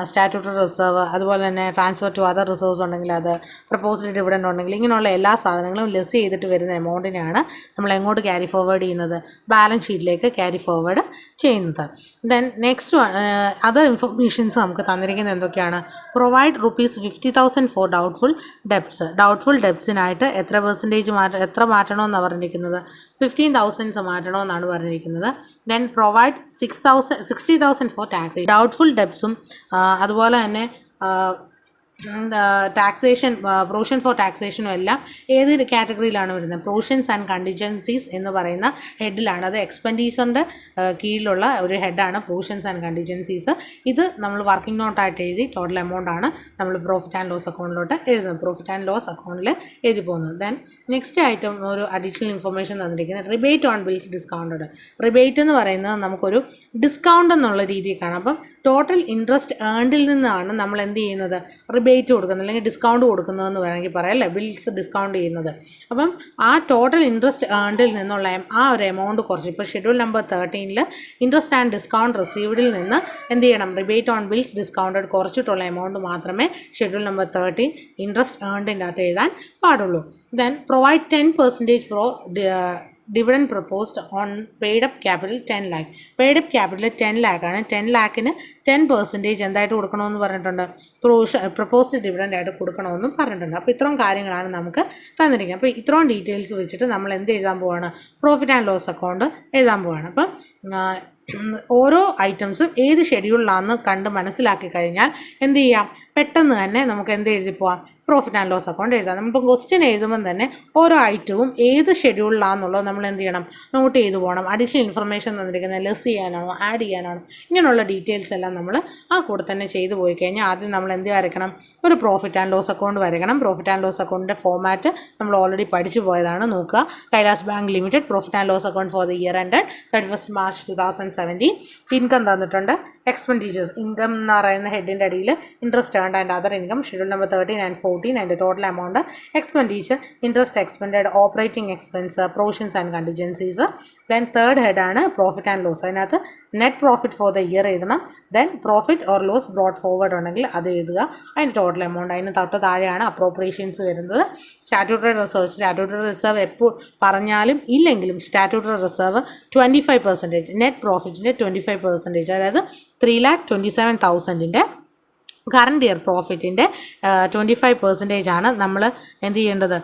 സ്റ്റാറ്റ്യൂട്ടറി റിസർവ്, അതുപോലെ തന്നെ ട്രാൻസ്ഫർ ടു അതർ റിസർവ്സ് ഉണ്ടെങ്കിൽ അത്, പ്രപ്പോസ്ഡ് ഡിവിഡൻഡ് ഉണ്ടെങ്കിൽ, ഇങ്ങനെയുള്ള എല്ലാ സാധനങ്ങളും ലെസ് ചെയ്തിട്ട് വരുന്ന എമൗണ്ടിനെയാണ് നമ്മൾ എങ്ങോട്ട് ക്യാരി ഫോർവേഡ് ചെയ്യുന്നത്, ബാലൻസ് ഷീറ്റിലേക്ക് ക്യാരി ഫോർവേഡ് ചെയ്യുന്നത്. ദെൻ നെക്സ്റ്റ് അതർ ഇൻഫർമേഷൻസ് നമുക്ക് തന്നിരിക്കുന്നത് എന്തൊക്കെയാണ്, പ്രൊവൈഡ് ₹50,000 ഫോർ ഡൗട്ട്ഫുൾ ഡെപ്സിനായിട്ട് എത്ര മാറ്റണമെന്നാണ് പറഞ്ഞിരിക്കുന്നത്, 15,000 മാറ്റണമെന്നാണ് പറഞ്ഞിരിക്കുന്നത്. Then provide 60,000 for tax, doubtful ഡെപ്സും അതുപോലെ തന്നെ ടാക്സേഷൻ, പ്രൊവിഷൻ ഫോർ ടാക്സേഷനും എല്ലാം ഏത് കാറ്റഗറിയിലാണ് വരുന്നത്, പ്രൊവിഷൻസ് ആൻഡ് കണ്ടിജൻസീസ് എന്ന് പറയുന്ന ഹെഡിലാണ്. അത് എക്സ്പെൻഡിച്ചറിൻ്റെ കീഴിലുള്ള ഒരു ഹെഡാണ് പ്രൊവിഷൻസ് ആൻഡ് കണ്ടിജൻസീസ്. ഇത് നമ്മൾ വർക്കിംഗ് നോട്ടായിട്ട് എഴുതി ടോട്ടൽ എമൗണ്ടാണ് നമ്മൾ പ്രോഫിറ്റ് ആൻഡ് ലോസ് അക്കൗണ്ടിലോട്ട് എഴുതുന്നത്, പ്രോഫിറ്റ് ആൻഡ് ലോസ് അക്കൗണ്ടിൽ എഴുതി പോകുന്നത്. ദെൻ നെക്സ്റ്റ് ഐറ്റം ഒരു അഡീഷണൽ ഇൻഫർമേഷൻ തന്നിരിക്കുന്നത് rebate on bills discounted. Rebate എന്ന് പറയുന്നത് നമുക്കൊരു ഡിസ്കൗണ്ട് എന്നുള്ള രീതിയിൽ കാണാം. അപ്പം ടോട്ടൽ ഇൻട്രസ്റ്റ് ഏൺഡിൽ നിന്നാണ് നമ്മൾ എന്ത് ചെയ്യുന്നത്, റിബേറ്റ് കൊടുക്കുന്നത് അല്ലെങ്കിൽ ഡിസ്കൗണ്ട് കൊടുക്കുന്നതെന്ന് വേണമെങ്കിൽ പറയാം അല്ലേ, ബിൽസ് ഡിസ്കൗണ്ട് ചെയ്യുന്നത്. അപ്പം ആ ടോട്ടൽ ഇൻട്രസ്റ്റ് ഏൺഡിൽ നിന്നുള്ള ആ ഒരു എമൗണ്ട് കുറച്ച്, ഇപ്പോൾ schedule number 13 interest and discount റിസീവ്ഡിൽ നിന്ന് എന്ത് ചെയ്യണം, റിബേറ്റ് ഓൺ ബിൽസ് ഡിസ്കൗണ്ടഡ് കുറച്ചിട്ടുള്ള എമൗണ്ട് മാത്രമേ ഷെഡ്യൂൾ നമ്പർ 13 ഇൻട്രസ്റ്റ് ഏൺഡിൻ്റെ അകത്ത് എഴുതാൻ പാടുള്ളൂ. Then provide 10% dividend proposed on paid up capital 10 lakh. Paid up capital 10 lakh ആണ്. 10 lakhന് 10% എന്തായിട്ട് കൊടുക്കണമെന്ന് പറഞ്ഞിട്ടുണ്ട്, പ്രപ്പോസ്ഡ് ഡിവിഡൻഡ് ആയിട്ട് കൊടുക്കണമെന്നും പറഞ്ഞിട്ടുണ്ട്. അപ്പോൾ ഇത്രയും കാര്യങ്ങളാണ് നമുക്ക് തന്നിരിക്കുന്നത്. അപ്പോൾ ഇത്രയും ഡീറ്റെയിൽസ് വെച്ചിട്ട് നമ്മൾ എന്ത് എഴുതാൻ പോവാണ്, പ്രോഫിറ്റ് ആൻഡ് ലോസ് അക്കൗണ്ട് എഴുതാൻ പോവാണ്. അപ്പം ഓരോ ഐറ്റംസും ഏത് ഷെഡ്യൂളിലാണെന്ന് കണ്ട് മനസ്സിലാക്കി കഴിഞ്ഞാൽ എന്ത് ചെയ്യാം, പെട്ടെന്ന് തന്നെ നമുക്ക് എന്ത് എഴുതി പോവാം, പ്രോഫിറ്റ് ആൻഡ് ലോസ് അക്കൗണ്ട് എഴുതാം. നമ്മളിപ്പോൾ ക്വസ്റ്റ്യൻ എഴുതുമ്പം തന്നെ ഓരോ ഐറ്റവും ഏത് ഷെഡ്യൂളിലാണെന്നുള്ളത് നമ്മൾ എന്ത് ചെയ്യണം, നോട്ട് ചെയ്ത് പോകണം. അഡീഷണൽ ഇൻഫർമേഷൻ തന്നിരിക്കുന്നത് ലെസ് ചെയ്യാനാണോ ആഡ് ചെയ്യാനാണോ, ഇങ്ങനെയുള്ള ഡീറ്റെയിൽസ് എല്ലാം നമ്മൾ ആ കൂടെ തന്നെ ചെയ്തു പോയി കഴിഞ്ഞാൽ ആദ്യം നമ്മൾ എന്ത് വരയ്ക്കണം, ഒരു പ്രോഫിറ്റ് ആൻഡ് ലോസ് അക്കൗണ്ട് വരയ്ക്കണം. പ്രോഫിറ്റ് ആൻഡ് ലോസ് അക്കൗണ്ടിൻ്റെ ഫോമാറ്റ് നമ്മൾ ഓൾറെഡി പഠിച്ചു പോയതാണ്. നോക്കുക, Kailas bank limited profit and loss account for the year ended 31st March 2017. Income തന്നിട്ടുണ്ട്, എക്സ്പെൻഡിച്ചേഴ്സ്, ഇൻകം എന്ന് പറയുന്ന ഹെഡിൻ്റെ അടിയിൽ interest earned and other income, schedule number 13 and 14 അതിൻ്റെ total amount, expenditure, interest expended, operating expense, provisions and contingencies. Then third ഹെഡാണ് profit and loss. അതിനകത്ത് net profit for the year എഴുതണം. Then profit or loss brought forward ഉണ്ടെങ്കിൽ അത് എഴുതുക, അതിൻ്റെ total amount. അതിന് തൊട്ട് താഴെയാണ് അപ്രോപ്രിയേഷൻസ് വരുന്നത്. സ്റ്റാറ്റ്യൂട്ടറി റിസർവ് എപ്പോൾ പറഞ്ഞാലും ഇല്ലെങ്കിലും സ്റ്റാറ്റ്യൂട്ടറി റിസർവ് 25%, നെറ്റ് പ്രോഫിറ്റിൻ്റെ 25%, അതായത് 3,27,000 കറണ്ട് ഇയർ പ്രോഫിറ്റിൻ്റെ 25% ആണ് നമ്മൾ എന്ത് ചെയ്യേണ്ടത്,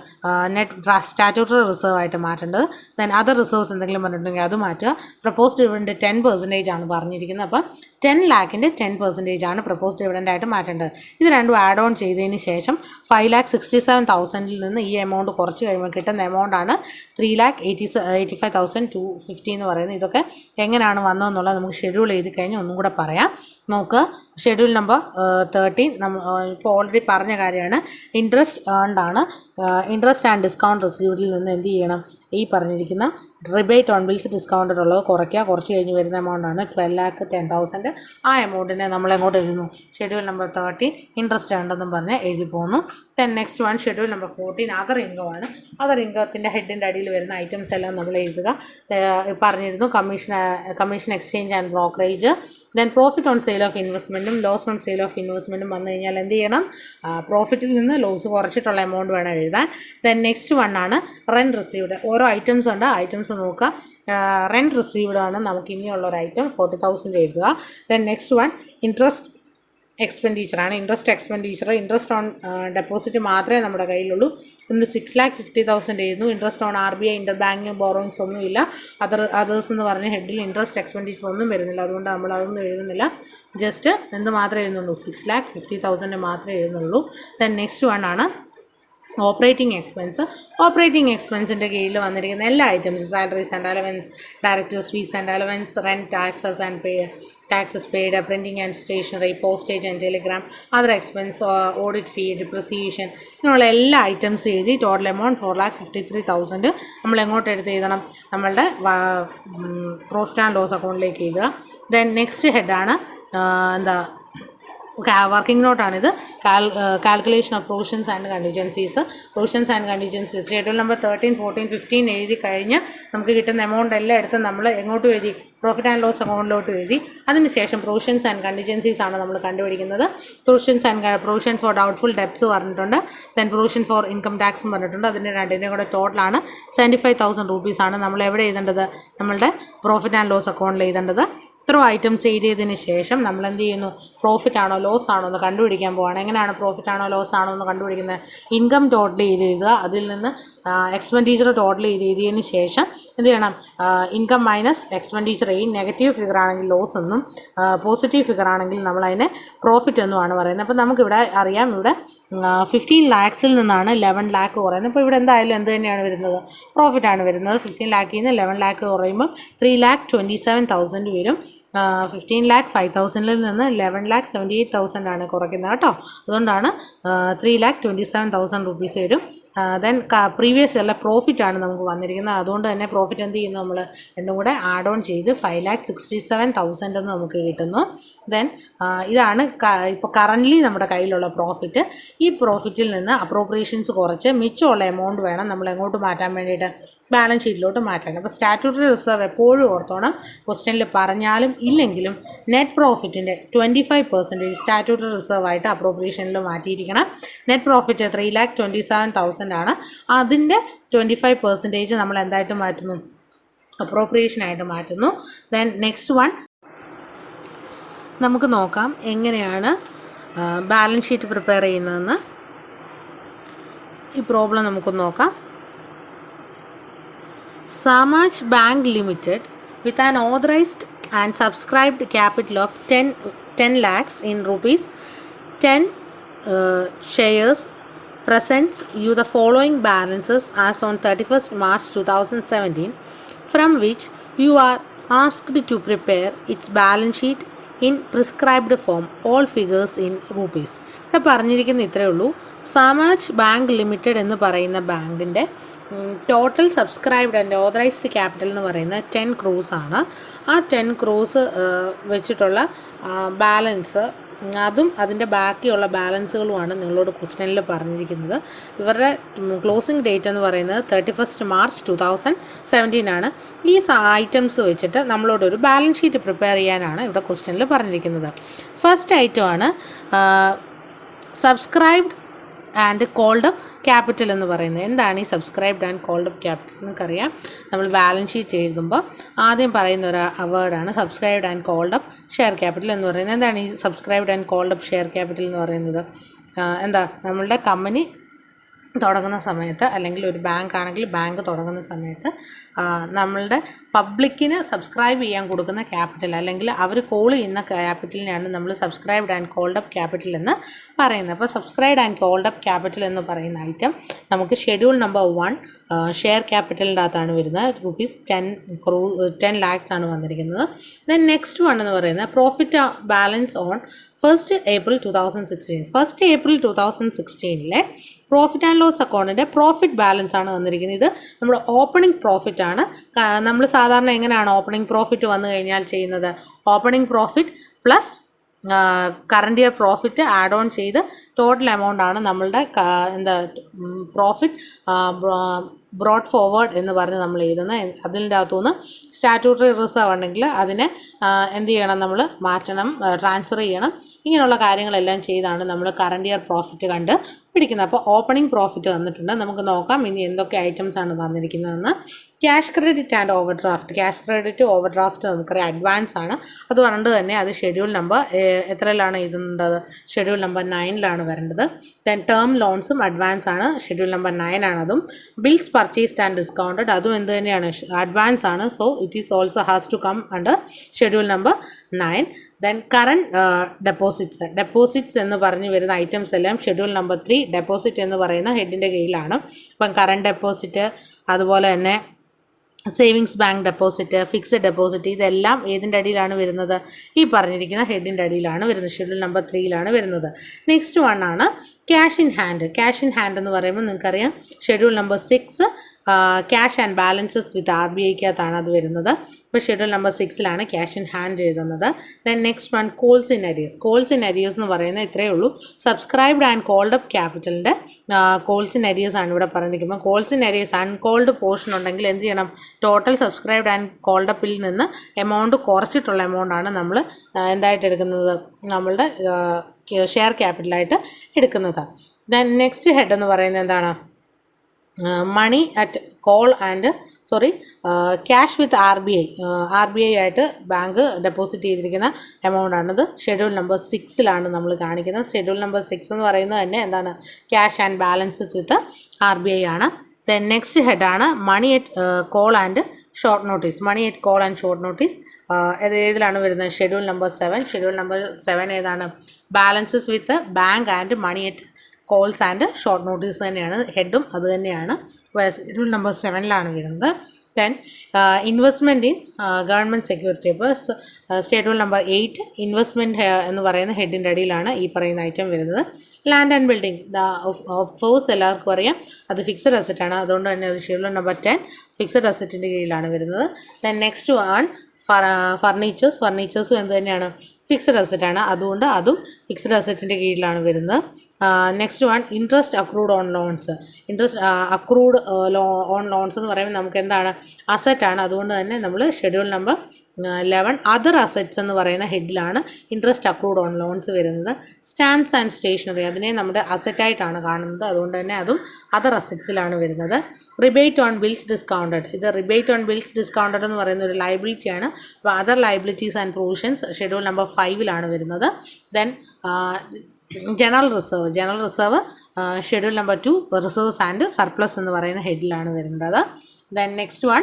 നെറ്റ് സ്റ്റാറ്റ്യൂട്ടറി റിസർവ് ആയിട്ട് മാറ്റേണ്ടത്. ദെൻ അതർ റിസർവ്സ് എന്തെങ്കിലും പറഞ്ഞിട്ടുണ്ടെങ്കിൽ അത് മാറ്റുക. പ്രപ്പോസ്ഡ് ഡിവിഡൻഡ് 10% ആണ് പറഞ്ഞിരിക്കുന്നത്. അപ്പം 10 lakhൻ്റെ 10% ആണ് പ്രപ്പോസ്ഡ് ഡിവിഡൻഡ് ആയിട്ട് മാറ്റേണ്ടത്. ഇത് രണ്ടും ആഡ് ഓൺ ചെയ്തതിന് ശേഷം 5,67,000 നിന്ന് ഈ എമൗണ്ട് കുറച്ച് കഴിയുമ്പോൾ കിട്ടുന്ന എമൗണ്ടാണ് 3,85,250 എന്ന് പറയുന്നത്. ഇതൊക്കെ എങ്ങനെയാണ് വന്നതെന്നുള്ളത് നമുക്ക് ഷെഡ്യൂൾ ചെയ്ത് കഴിഞ്ഞ് ഒന്നും കൂടെ പറയാം. നോക്കുക, ഷെഡ്യൂൾ നമ്പർ 13 നമ്മൾ ഇപ്പോൾ ഓൾറെഡി പറഞ്ഞ കാര്യമാണ്. ഇൻട്രസ്റ്റ് ഏൺഡ് ആണ്. ഇൻട്രസ്റ്റ് ആൻഡ് ഡിസ്കൗണ്ട് റിസീവ്ഡിൽ നിന്ന് എന്ത് ചെയ്യണം, ഈ പറഞ്ഞിരിക്കുന്ന റിബേറ്റ് ഓൺ ബിൽസ് ഡിസ്കൗണ്ടഡ് ഉള്ളത് കുറയ്ക്കുക. കുറച്ച് കഴിഞ്ഞ് വരുന്ന എമൗണ്ടാണ് 12,10,000. ആ എമൗണ്ടിനെ നമ്മൾ എങ്ങോട്ട് എഴുതുന്നു, ഷെഡ്യൂൾ നമ്പർ 13 ഇൻട്രസ്റ്റ് ഏൺഡെന്നും പറഞ്ഞ് എഴുതി പോകുന്നു. Then next one schedule number 14 other income ആണ്. അതർ ഇൻകത്തിൻ്റെ ഹെഡിൻ്റെ അടിയിൽ വരുന്ന ഐറ്റംസ് എല്ലാം നമ്മൾ എഴുതുക. പറഞ്ഞിരുന്നു commission exchange and brokerage. Then profit on sale of ഇൻവെസ്റ്റ്മെൻറ്റും ലോസ് ഓൺ സെയിൽ ഓഫ് ഇൻവെസ്റ്റ്മെൻറ്റും വന്നു കഴിഞ്ഞാൽ എന്ത് ചെയ്യണം, പ്രോഫിറ്റിൽ നിന്ന് ലോസ് കുറച്ചിട്ടുള്ള എമൗണ്ട് വേണം എഴുതാൻ. ദെൻ നെക്സ്റ്റ് വൺ ആണ് റെൻറ്റ് റിസീവ്ഡ്. ഓരോ ഐറ്റംസ് ഉണ്ട്, ഐറ്റംസ് നോക്കുക. റെൻറ്റ് റിസീവ്ഡ് ആണ് നമുക്ക് ഇനിയുള്ളൊരു ഐറ്റം, 40,000 എഴുതുക. ദെൻ നെക്സ്റ്റ് വൺ ഇൻട്രസ്റ്റ് എക്സ്പെൻഡിച്ചറാണ്. ഇൻട്രസ്റ്റ് ഓൺ ഡെപ്പോസിറ്റ് മാത്രമേ നമ്മുടെ കയ്യിലുള്ളൂ. ഇന്ന് 6,50,000 എഴുതുന്നു. Interest on RBI inter bank borrowings ഒന്നുമില്ല. അതേഴ്സ് എന്ന് പറഞ്ഞ ഹെഡിൽ ഇൻട്രസ്റ്റ് എക്സ്പെൻഡിച്ചർ ഒന്നും വരുന്നില്ല, അതുകൊണ്ട് നമ്മൾ അതൊന്നും എഴുതുന്നില്ല. ജസ്റ്റ് എന്ത് മാത്രമേ എഴുതുന്നുള്ളൂ, 6,50,000 മാത്രമേ എഴുതുന്നുള്ളൂ. ദെൻ നെക്സ്റ്റ് വൺ ആണ് ഓപ്പറേറ്റിംഗ് എക്സ്പെൻസ്. ഓപ്പറേറ്റിംഗ് എക്സ്പെൻസിൻ്റെ കീഴിൽ വന്നിരിക്കുന്ന എല്ലാ ഐറ്റംസും, salaries and allowance, directors fees and allowance, rent, taxes paid, printing and stationery, postage and telegram, other expense, audit fee, depreciation, ഇങ്ങനെയുള്ള എല്ലാ ഐറ്റംസ് എഴുതി ടോട്ടൽ എമൗണ്ട് 4,53,000 നമ്മൾ എങ്ങോട്ട് എടുത്ത് എഴുതണം, നമ്മളുടെ പ്രോഫിറ്റ് ആൻഡ് ലോസ് അക്കൗണ്ടിലേക്ക് എഴുതുക. ദെൻ നെക്സ്റ്റ് ഹെഡാണ് വർക്കിംഗ് നോട്ടാണിത്. Calculation of provisions and contingencies. Schedule number 13, 14, 15 എഴുതി കഴിഞ്ഞ് നമുക്ക് കിട്ടുന്ന എമൗണ്ട് എല്ലാം എടുത്ത് നമ്മൾ എങ്ങോട്ട് എഴുതി, പ്രോഫിറ്റ് ആൻഡ് ലോസ് അക്കൗണ്ടിലോട്ട് എഴുതി. അതിനുശേഷം പ്രൊവിഷൻസ് ആൻഡ് കണ്ടിജൻസീസ് ആണ് നമ്മൾ കണ്ടുപിടിക്കുന്നത്. പ്രൊവിഷൻ ഫോർ ഡൗട്ട്ഫുൾ ഡെപ്സ് പറഞ്ഞിട്ടുണ്ട്. ദെൻ പ്രൊവിഷൻ ഫോർ ഇൻകം ടാക്സും പറഞ്ഞിട്ടുണ്ട്. അതിൻ്റെ രണ്ടിൻ്റെ കൂടെ ടോട്ടലാണ് 75,000 rupees ആണ് നമ്മൾ എവിടെ എഴുതേണ്ടത്, നമ്മളുടെ പ്രോഫിറ്റ് ആൻഡ് ലോസ് അക്കൗണ്ടിൽ എഴുതേണ്ടത്. ഇത്ര ഐറ്റംസ് എഴുതിയതിന് ശേഷം നമ്മൾ എന്ത് ചെയ്യുന്നു, പ്രോഫിറ്റ് ആണോ ലോസ് ആണോ എന്ന് കണ്ടുപിടിക്കാൻ പോവുകയാണ്. എങ്ങനെയാണ് പ്രോഫിറ്റ് ആണോ ലോസ് ആണോ എന്ന് കണ്ടുപിടിക്കുന്നത്, ഇൻകം ടോട്ടൽ ചെയ്ത് എഴുതുക. അതിൽ നിന്ന് എക്സ്പെൻഡിച്ചർ ടോട്ടൽ എഴുതിയതിന് ശേഷം എന്ത് ചെയ്യണം, ഇൻകം മൈനസ് എക്സ്പെൻഡിച്ചർ ഈ നെഗറ്റീവ് ഫിഗർ ആണെങ്കിൽ ലോസ് എന്നും പോസിറ്റീവ് ഫിഗർ ആണെങ്കിൽ നമ്മളതിനെ പ്രോഫിറ്റ് എന്നുമാണ് പറയുന്നത്. അപ്പോൾ നമുക്കിവിടെ അറിയാം, ഇവിടെ 15 lakhs നിന്നാണ് 11 lakh കുറയുന്നത്. ഇപ്പോൾ ഇവിടെ എന്തായാലും എന്ത് തന്നെയാണ് വരുന്നത്, പ്രോഫിറ്റാണ് വരുന്നത്. 15 lakhൽ നിന്ന് 11 lakh കുറയുമ്പോൾ 3,27,000 വരും. 15 lakh 5,000 നിന്ന് 11 lakh 78,000 ആണ് കുറയ്ക്കുന്നത് കേട്ടോ. അതുകൊണ്ടാണ് 3,27,000 rupees വരും. ദെൻ പ്രീവിയസ് ഇയറിലെ പ്രോഫിറ്റാണ് നമുക്ക് വന്നിരിക്കുന്നത്. അതുകൊണ്ട് തന്നെ പ്രോഫിറ്റ് എന്ത് ചെയ്യുന്നു, നമ്മൾ രണ്ടും കൂടെ ആഡ് ഓൺ ചെയ്ത് 5,67,000 എന്ന് നമുക്ക് കിട്ടുന്നു. ദെൻ ഇതാണ് ഇപ്പോൾ കറൻ്റ്ലി നമ്മുടെ കയ്യിലുള്ള പ്രോഫിറ്റ്. ഈ പ്രോഫിറ്റിൽ നിന്ന് അപ്രോപ്രിയേഷൻസ് കുറച്ച് മിച്ചമുള്ള എമൗണ്ട് വേണം നമ്മൾ എങ്ങോട്ട് മാറ്റാൻ വേണ്ടിയിട്ട്, ബാലൻസ് ഷീറ്റിലോട്ട് മാറ്റാൻ. അപ്പോൾ സ്റ്റാറ്റ്യൂട്ടറി റിസർവ് എപ്പോഴും ഓർത്തോണം, ക്വസ്റ്റ്യനിൽ പറഞ്ഞാലും ഇല്ലെങ്കിലും നെറ്റ് പ്രോഫിറ്റിൻ്റെ 25% സ്റ്റാറ്റ്യൂട്ടറി റിസർവ് ആയിട്ട് അപ്രോപ്രിയേഷനിൽ മാറ്റിയിരിക്കണം. നെറ്റ് പ്രോഫിറ്റ് 3,27,000 ആണ്. അതിൻ്റെ 25% നമ്മൾ എന്തായിട്ട് മാറ്റുന്നു, അപ്രോപ്രിയേഷൻ ആയിട്ട് മാറ്റുന്നു. ദെൻ നെക്സ്റ്റ് വൺ നമുക്ക് നോക്കാം എങ്ങനെയാണ് ബാലൻസ് ഷീറ്റ് പ്രിപ്പയർ ചെയ്യുന്നതെന്ന്. ഈ പ്രോബ്ലം നമുക്കൊന്ന് നോക്കാം. Samaj Bank Limited with an authorized and subscribed capital of 10 lakhs in rupees 10 shares presents you the following balances as on 31st March 2017, from which you are asked to prepare its balance sheet in prescribed form, all figures in rupees. ഇവിടെ പറഞ്ഞിരിക്കുന്ന ഇത്രയേ ഉള്ളൂ. സാമാജ് bank limited എന്ന് പറയുന്ന ബാങ്കിൻ്റെ total subscribed and authorised capital എന്ന് പറയുന്നത് 10 crores ആണ്. ആ 10 crores വെച്ചിട്ടുള്ള ബാലൻസ് അതും അതിൻ്റെ ബാക്കിയുള്ള ബാലൻസുകളുമാണ് നിങ്ങളോട് ക്വസ്റ്റ്യനിൽ പറഞ്ഞിരിക്കുന്നത്. ഇവരുടെ ക്ലോസിംഗ് ഡേറ്റ് എന്ന് പറയുന്നത് 31st March 2017 ആണ്. ഈ ഐറ്റംസ് വെച്ചിട്ട് നമ്മളോടൊരു ബാലൻസ് ഷീറ്റ് പ്രിപ്പയർ ചെയ്യാനാണ് ഇവിടെ ക്വസ്റ്റ്യനിൽ പറഞ്ഞിരിക്കുന്നത്. ഫസ്റ്റ് ഐറ്റമാണ് subscribed and called up capital എന്ന് പറയുന്നത്. എന്താണ് ഈ subscribed and called up capital? നിങ്ങൾക്കറിയാം, നമ്മൾ ബാലൻസ് ഷീറ്റ് എഴുതുമ്പോൾ ആദ്യം പറയുന്ന ഒരു വേർഡാണ് subscribed and called up share capital എന്ന് പറയുന്നത്. എന്താണ് ഈ subscribed and called up share capital എന്ന് പറയുന്നത്? എന്താ, നമ്മളുടെ കമ്പനി തുടങ്ങുന്ന സമയത്ത്, അല്ലെങ്കിൽ ഒരു ബാങ്ക് ആണെങ്കിൽ ബാങ്ക് തുടങ്ങുന്ന സമയത്ത് നമ്മളുടെ പബ്ലിക്കിന് സബ്സ്ക്രൈബ് ചെയ്യാൻ കൊടുക്കുന്ന ക്യാപിറ്റൽ, അല്ലെങ്കിൽ അവർ കോൾ ചെയ്യുന്ന ക്യാപിറ്റലിനെയാണ് നമ്മൾ subscribed and called up capital എന്ന് പറയുന്നത്. അപ്പോൾ subscribed and called up capital എന്ന് പറയുന്ന ഐറ്റം നമുക്ക് ഷെഡ്യൂൾ നമ്പർ 1 ഷെയർ ക്യാപിറ്റലിൻ്റെ അകത്താണ് വരുന്നത്. rupees 10 lakhs ആണ് വന്നിരിക്കുന്നത്. ദെൻ നെക്സ്റ്റ് വൺ എന്ന് പറയുന്നത് profit balance on 1st April 2016. 1st April 2016 profit and loss അക്കൗണ്ടിൻ്റെ പ്രോഫിറ്റ് ബാലൻസ് ആണ് വന്നിരിക്കുന്നത്. ഇത് നമ്മുടെ ഓപ്പണിംഗ് പ്രോഫിറ്റ് ആണ്. നമ്മൾ സാധാരണ എങ്ങനെയാണ് ഓപ്പണിംഗ് പ്രോഫിറ്റ് വന്നു കഴിഞ്ഞാൽ ചെയ്യുന്നത്? Opening profit plus current year profit add on ചെയ്ത് ടോട്ടൽ എമൗണ്ട് ആണ് നമ്മളുടെ പ്രോഫിറ്റ് ബ്രോഡ് ഫോർവേഡ് എന്ന് പറഞ്ഞ് നമ്മൾ എഴുതുന്നത്. അതിൻ്റെ അകത്തുനിന്ന് സ്റ്റാറ്റ്യൂട്ടറി റിസർവ് ഉണ്ടെങ്കിൽ അതിനെ എന്ത് ചെയ്യണം, നമ്മൾ മാറ്റണം, ട്രാൻസ്ഫർ ചെയ്യണം. ഇങ്ങനെയുള്ള കാര്യങ്ങളെല്ലാം ചെയ്താണ് നമ്മൾ കറണ്ട് ഇയർ പ്രോഫിറ്റ് കണ്ട് പിടിക്കുന്നത്. അപ്പോൾ ഓപ്പണിംഗ് പ്രോഫിറ്റ് തന്നിട്ടുണ്ട്. നമുക്ക് നോക്കാം ഇനി എന്തൊക്കെ ഐറ്റംസ് ആണ് തന്നിരിക്കുന്നതെന്ന്. Cash credit and overdraft. Cash credit overdraft നമുക്കറിയാം അഡ്വാൻസ് ആണ്. അതുകൊണ്ട് തന്നെ അത് ഷെഡ്യൂൾ നമ്പർ എത്രയിലാണ് എഴുതുന്നത്? ഷെഡ്യൂൾ നമ്പർ 9 വരേണ്ടത്. ദെൻ ടേം ലോൺസും അഡ്വാൻസ് ആണ്, ഷെഡ്യൂൾ നമ്പർ 9 ആണ് അതും. ബിൽസ് പർച്ചേസ്ഡ് ആൻഡ് ഡിസ്കൗണ്ടഡ് അതും എന്ത് തന്നെയാണ്? അഡ്വാൻസ് ആണ്. So it is also has to come under schedule number 9. Then current deposits എന്ന് പറഞ്ഞ് വരുന്ന ഐറ്റംസ് എല്ലാം ഷെഡ്യൂൾ നമ്പർ 3 ഡെപ്പോസിറ്റ് എന്ന് പറയുന്ന ഹെഡിൻ്റെ കീഴിലാണ്. ഇപ്പം കറണ്ട് ഡെപ്പോസിറ്റ്, അതുപോലെ തന്നെ savings bank deposit, fixed deposit, ഇതെല്ലാം ഏതിൻ്റെ അടിയിലാണ് വരുന്നത്? ഈ പറഞ്ഞിരിക്കുന്ന ഹെഡിൻ്റെ അടിയിലാണ് വരുന്നത്. ഷെഡ്യൂൾ നമ്പർ 3 വരുന്നത്. നെക്സ്റ്റ് വൺ ആണ് cash in hand. Cash in hand എന്ന് പറയുമ്പോൾ നിങ്ങൾക്കറിയാം schedule number 6 cash and balances with RBIക്കകത്താണ് അത് വരുന്നത്. ഇപ്പോൾ schedule number 6 cash in hand എഴുതുന്നത്. Then next one calls in arrears. Calls in arrears എന്ന് പറയുന്നത് ഇത്രയേ ഉള്ളൂ. സബ്സ്ക്രൈബ്ഡ് ആൻഡ് കോൾഡ് അപ്പ് ക്യാപിറ്റലിൻ്റെ കോൾസ് ഇൻ അരിയേഴ്സ് ആണ് ഇവിടെ പറഞ്ഞിരിക്കുന്നത്. Calls in arrears uncalled portion ഉണ്ടെങ്കിൽ എന്ത് ചെയ്യണം? ടോട്ടൽ സബ്സ്ക്രൈബ്ഡ് ആൻഡ് കോൾഡ് അപ്പിൽ നിന്ന് എമൗണ്ട് കുറച്ചിട്ടുള്ള എമൗണ്ടാണ് നമ്മൾ എന്തായിട്ട് എടുക്കുന്നത്? നമ്മളുടെ ഷെയർ ക്യാപിറ്റലായിട്ട് എടുക്കുന്നത്. ദെൻ നെക്സ്റ്റ് ഹെഡ് എന്ന് പറയുന്നത് എന്താണ്? Money at call and cash with RBI ആയിട്ട് ബാങ്ക് ഡെപ്പോസിറ്റ് ചെയ്തിരിക്കുന്ന എമൗണ്ടാണിത്. ഷെഡ്യൂൾ നമ്പർ 6 നമ്മൾ കാണിക്കുന്നത്. ഷെഡ്യൂൾ നമ്പർ 6 എന്ന് പറയുന്നത് തന്നെ എന്താണ്? Cash and balances with RBI ആണ്. ദെൻ നെക്സ്റ്റ് ഹെഡാണ് money at call and short notice. Money at call and short notice ഏതിലാണ് വരുന്നത്? Schedule number 7. ഷെഡ്യൂൾ നമ്പർ 7 ഏതാണ്? Balances with bank and money at calls and short notice തന്നെയാണ് ഹെഡും. അത് തന്നെയാണ് schedule number 7 വരുന്നത്. Then investment in government security. അപ്പോൾ schedule number 8 investment എന്ന് പറയുന്ന ഹെഡിൻ്റെ അടിയിലാണ് ഈ പറയുന്ന ഐറ്റം വരുന്നത്. Land and building of course എല്ലാവർക്കും അറിയാം അത് ഫിക്സഡ് അസറ്റാണ്. അതുകൊണ്ട് തന്നെ അത് ഷെഡ്യൂൾ നമ്പർ 10 ഫിക്സഡ് അസറ്റിൻ്റെ കീഴിലാണ് വരുന്നത്. ദെൻ നെക്സ്റ്റ് വൺ ഫർണിച്ചേഴ്സും എന്ത് തന്നെയാണ്? ഫിക്സഡ് അസറ്റാണ്. അതുകൊണ്ട് അതും ഫിക്സഡ് അസറ്റിൻ്റെ കീഴിലാണ് വരുന്നത്. Next one interest accrued on loans. Interest accrued on loans എന്ന് പറയുമ്പോൾ നമുക്ക് എന്താണ്? അസറ്റാണ്. അതുകൊണ്ട് തന്നെ നമ്മൾ ഷെഡ്യൂൾ നമ്പർ 11 അതർ അസറ്റ്സ് എന്ന് പറയുന്ന ഹെഡിലാണ് ഇൻട്രസ്റ്റ് അക്രൂഡ് ഓൺ ലോൺസ് വരുന്നത്. സ്റ്റാമ്പ്സ് ആൻഡ് സ്റ്റേഷനറി അതിനെ നമ്മുടെ അസറ്റായിട്ടാണ് കാണുന്നത്, അതുകൊണ്ട് തന്നെ അതും അതർ അസറ്റ്സിലാണ് വരുന്നത്. റിബേറ്റ് ഓൺ ബിൽസ് ഡിസ്കൗണ്ടഡ്, ഇത് റിബേറ്റ് ഓൺ ബിൽസ് ഡിസ്കൗണ്ടഡ് എന്ന് പറയുന്ന ഒരു ലയബിലിറ്റിയാണ്. അപ്പോൾ other liabilities and provisions schedule number 5 വരുന്നത്. Then general reserve schedule number 2 reserves and surplus എന്ന് പറയുന്ന ഹെഡിലാണ് വരുന്നത്. Then next one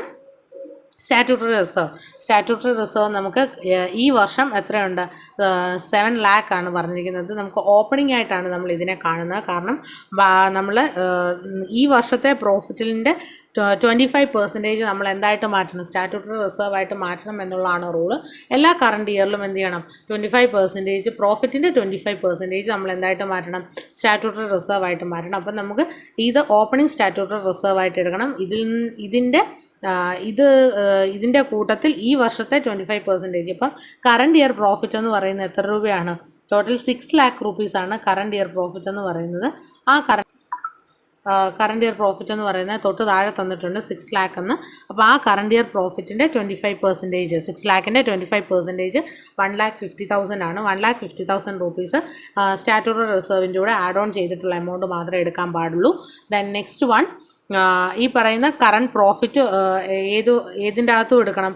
statutory reserve നമുക്ക് ഈ വർഷം എത്രയുണ്ട്, 7 lakh ആണ് പറഞ്ഞിരിക്കുന്നത്. നമുക്ക് ഓപ്പണിംഗ് ആയിട്ടാണ് നമ്മൾ ഇതിനെ കാണുന്നത്. കാരണം നമ്മൾ ഈ വർഷത്തെ പ്രോഫിറ്റിൻ്റെ 25% നമ്മൾ എന്തായിട്ട് മാറ്റണം, സ്റ്റാറ്റ്യൂട്ടറി റിസർവ് ആയിട്ട് മാറ്റണം എന്നുള്ളതാണ് റൂള്. എല്ലാ കറണ്ട് ഇയറിലും എന്ത് ചെയ്യണം, 25% പ്രോഫിറ്റിൻ്റെ 25% നമ്മൾ എന്തായിട്ട് മാറ്റണം, സ്റ്റാറ്റ്യൂട്ടറി റിസർവ് ആയിട്ട് മാറ്റണം. അപ്പം നമുക്ക് ഇത് ഓപ്പണിംഗ് സ്റ്റാറ്റ്യൂട്ടറി റിസർവ് ആയിട്ട് എടുക്കണം. ഇതിൻ്റെ കൂട്ടത്തിൽ ഈ വർഷത്തെ 25%. ഇപ്പം കറണ്ട് ഇയർ പ്രോഫിറ്റ് എന്ന് പറയുന്നത് എത്ര രൂപയാണ്, total 6 lakh rupees current year profit എന്ന് പറയുന്നത്. ആ കറണ്ട് ഇയർ പ്രോഫിറ്റ് എന്ന് പറയുന്നത് തൊട്ട് താഴെ തന്നിട്ടുണ്ട് 6 lakh എന്ന്. അപ്പോൾ ആ കറണ്ട് ഇയർ പ്രോഫിറ്റിൻ്റെ 25%, 6 lakhൻ്റെ 25% 1,50,000 ആണ്. 1,50,000 rupees സ്റ്റാറ്റ്യൂട്ടറി റിസർവിൻ്റെ കൂടെ ആഡ് ഓൺ ചെയ്തിട്ടുള്ള എമൗണ്ട് മാത്രമേ എടുക്കാൻ പാടുള്ളൂ. ദെൻ നെക്സ്റ്റ് വൺ ഈ പറയുന്ന കറണ്ട് പ്രോഫിറ്റ് ഏതിൻ്റെ അകത്തും എടുക്കണം,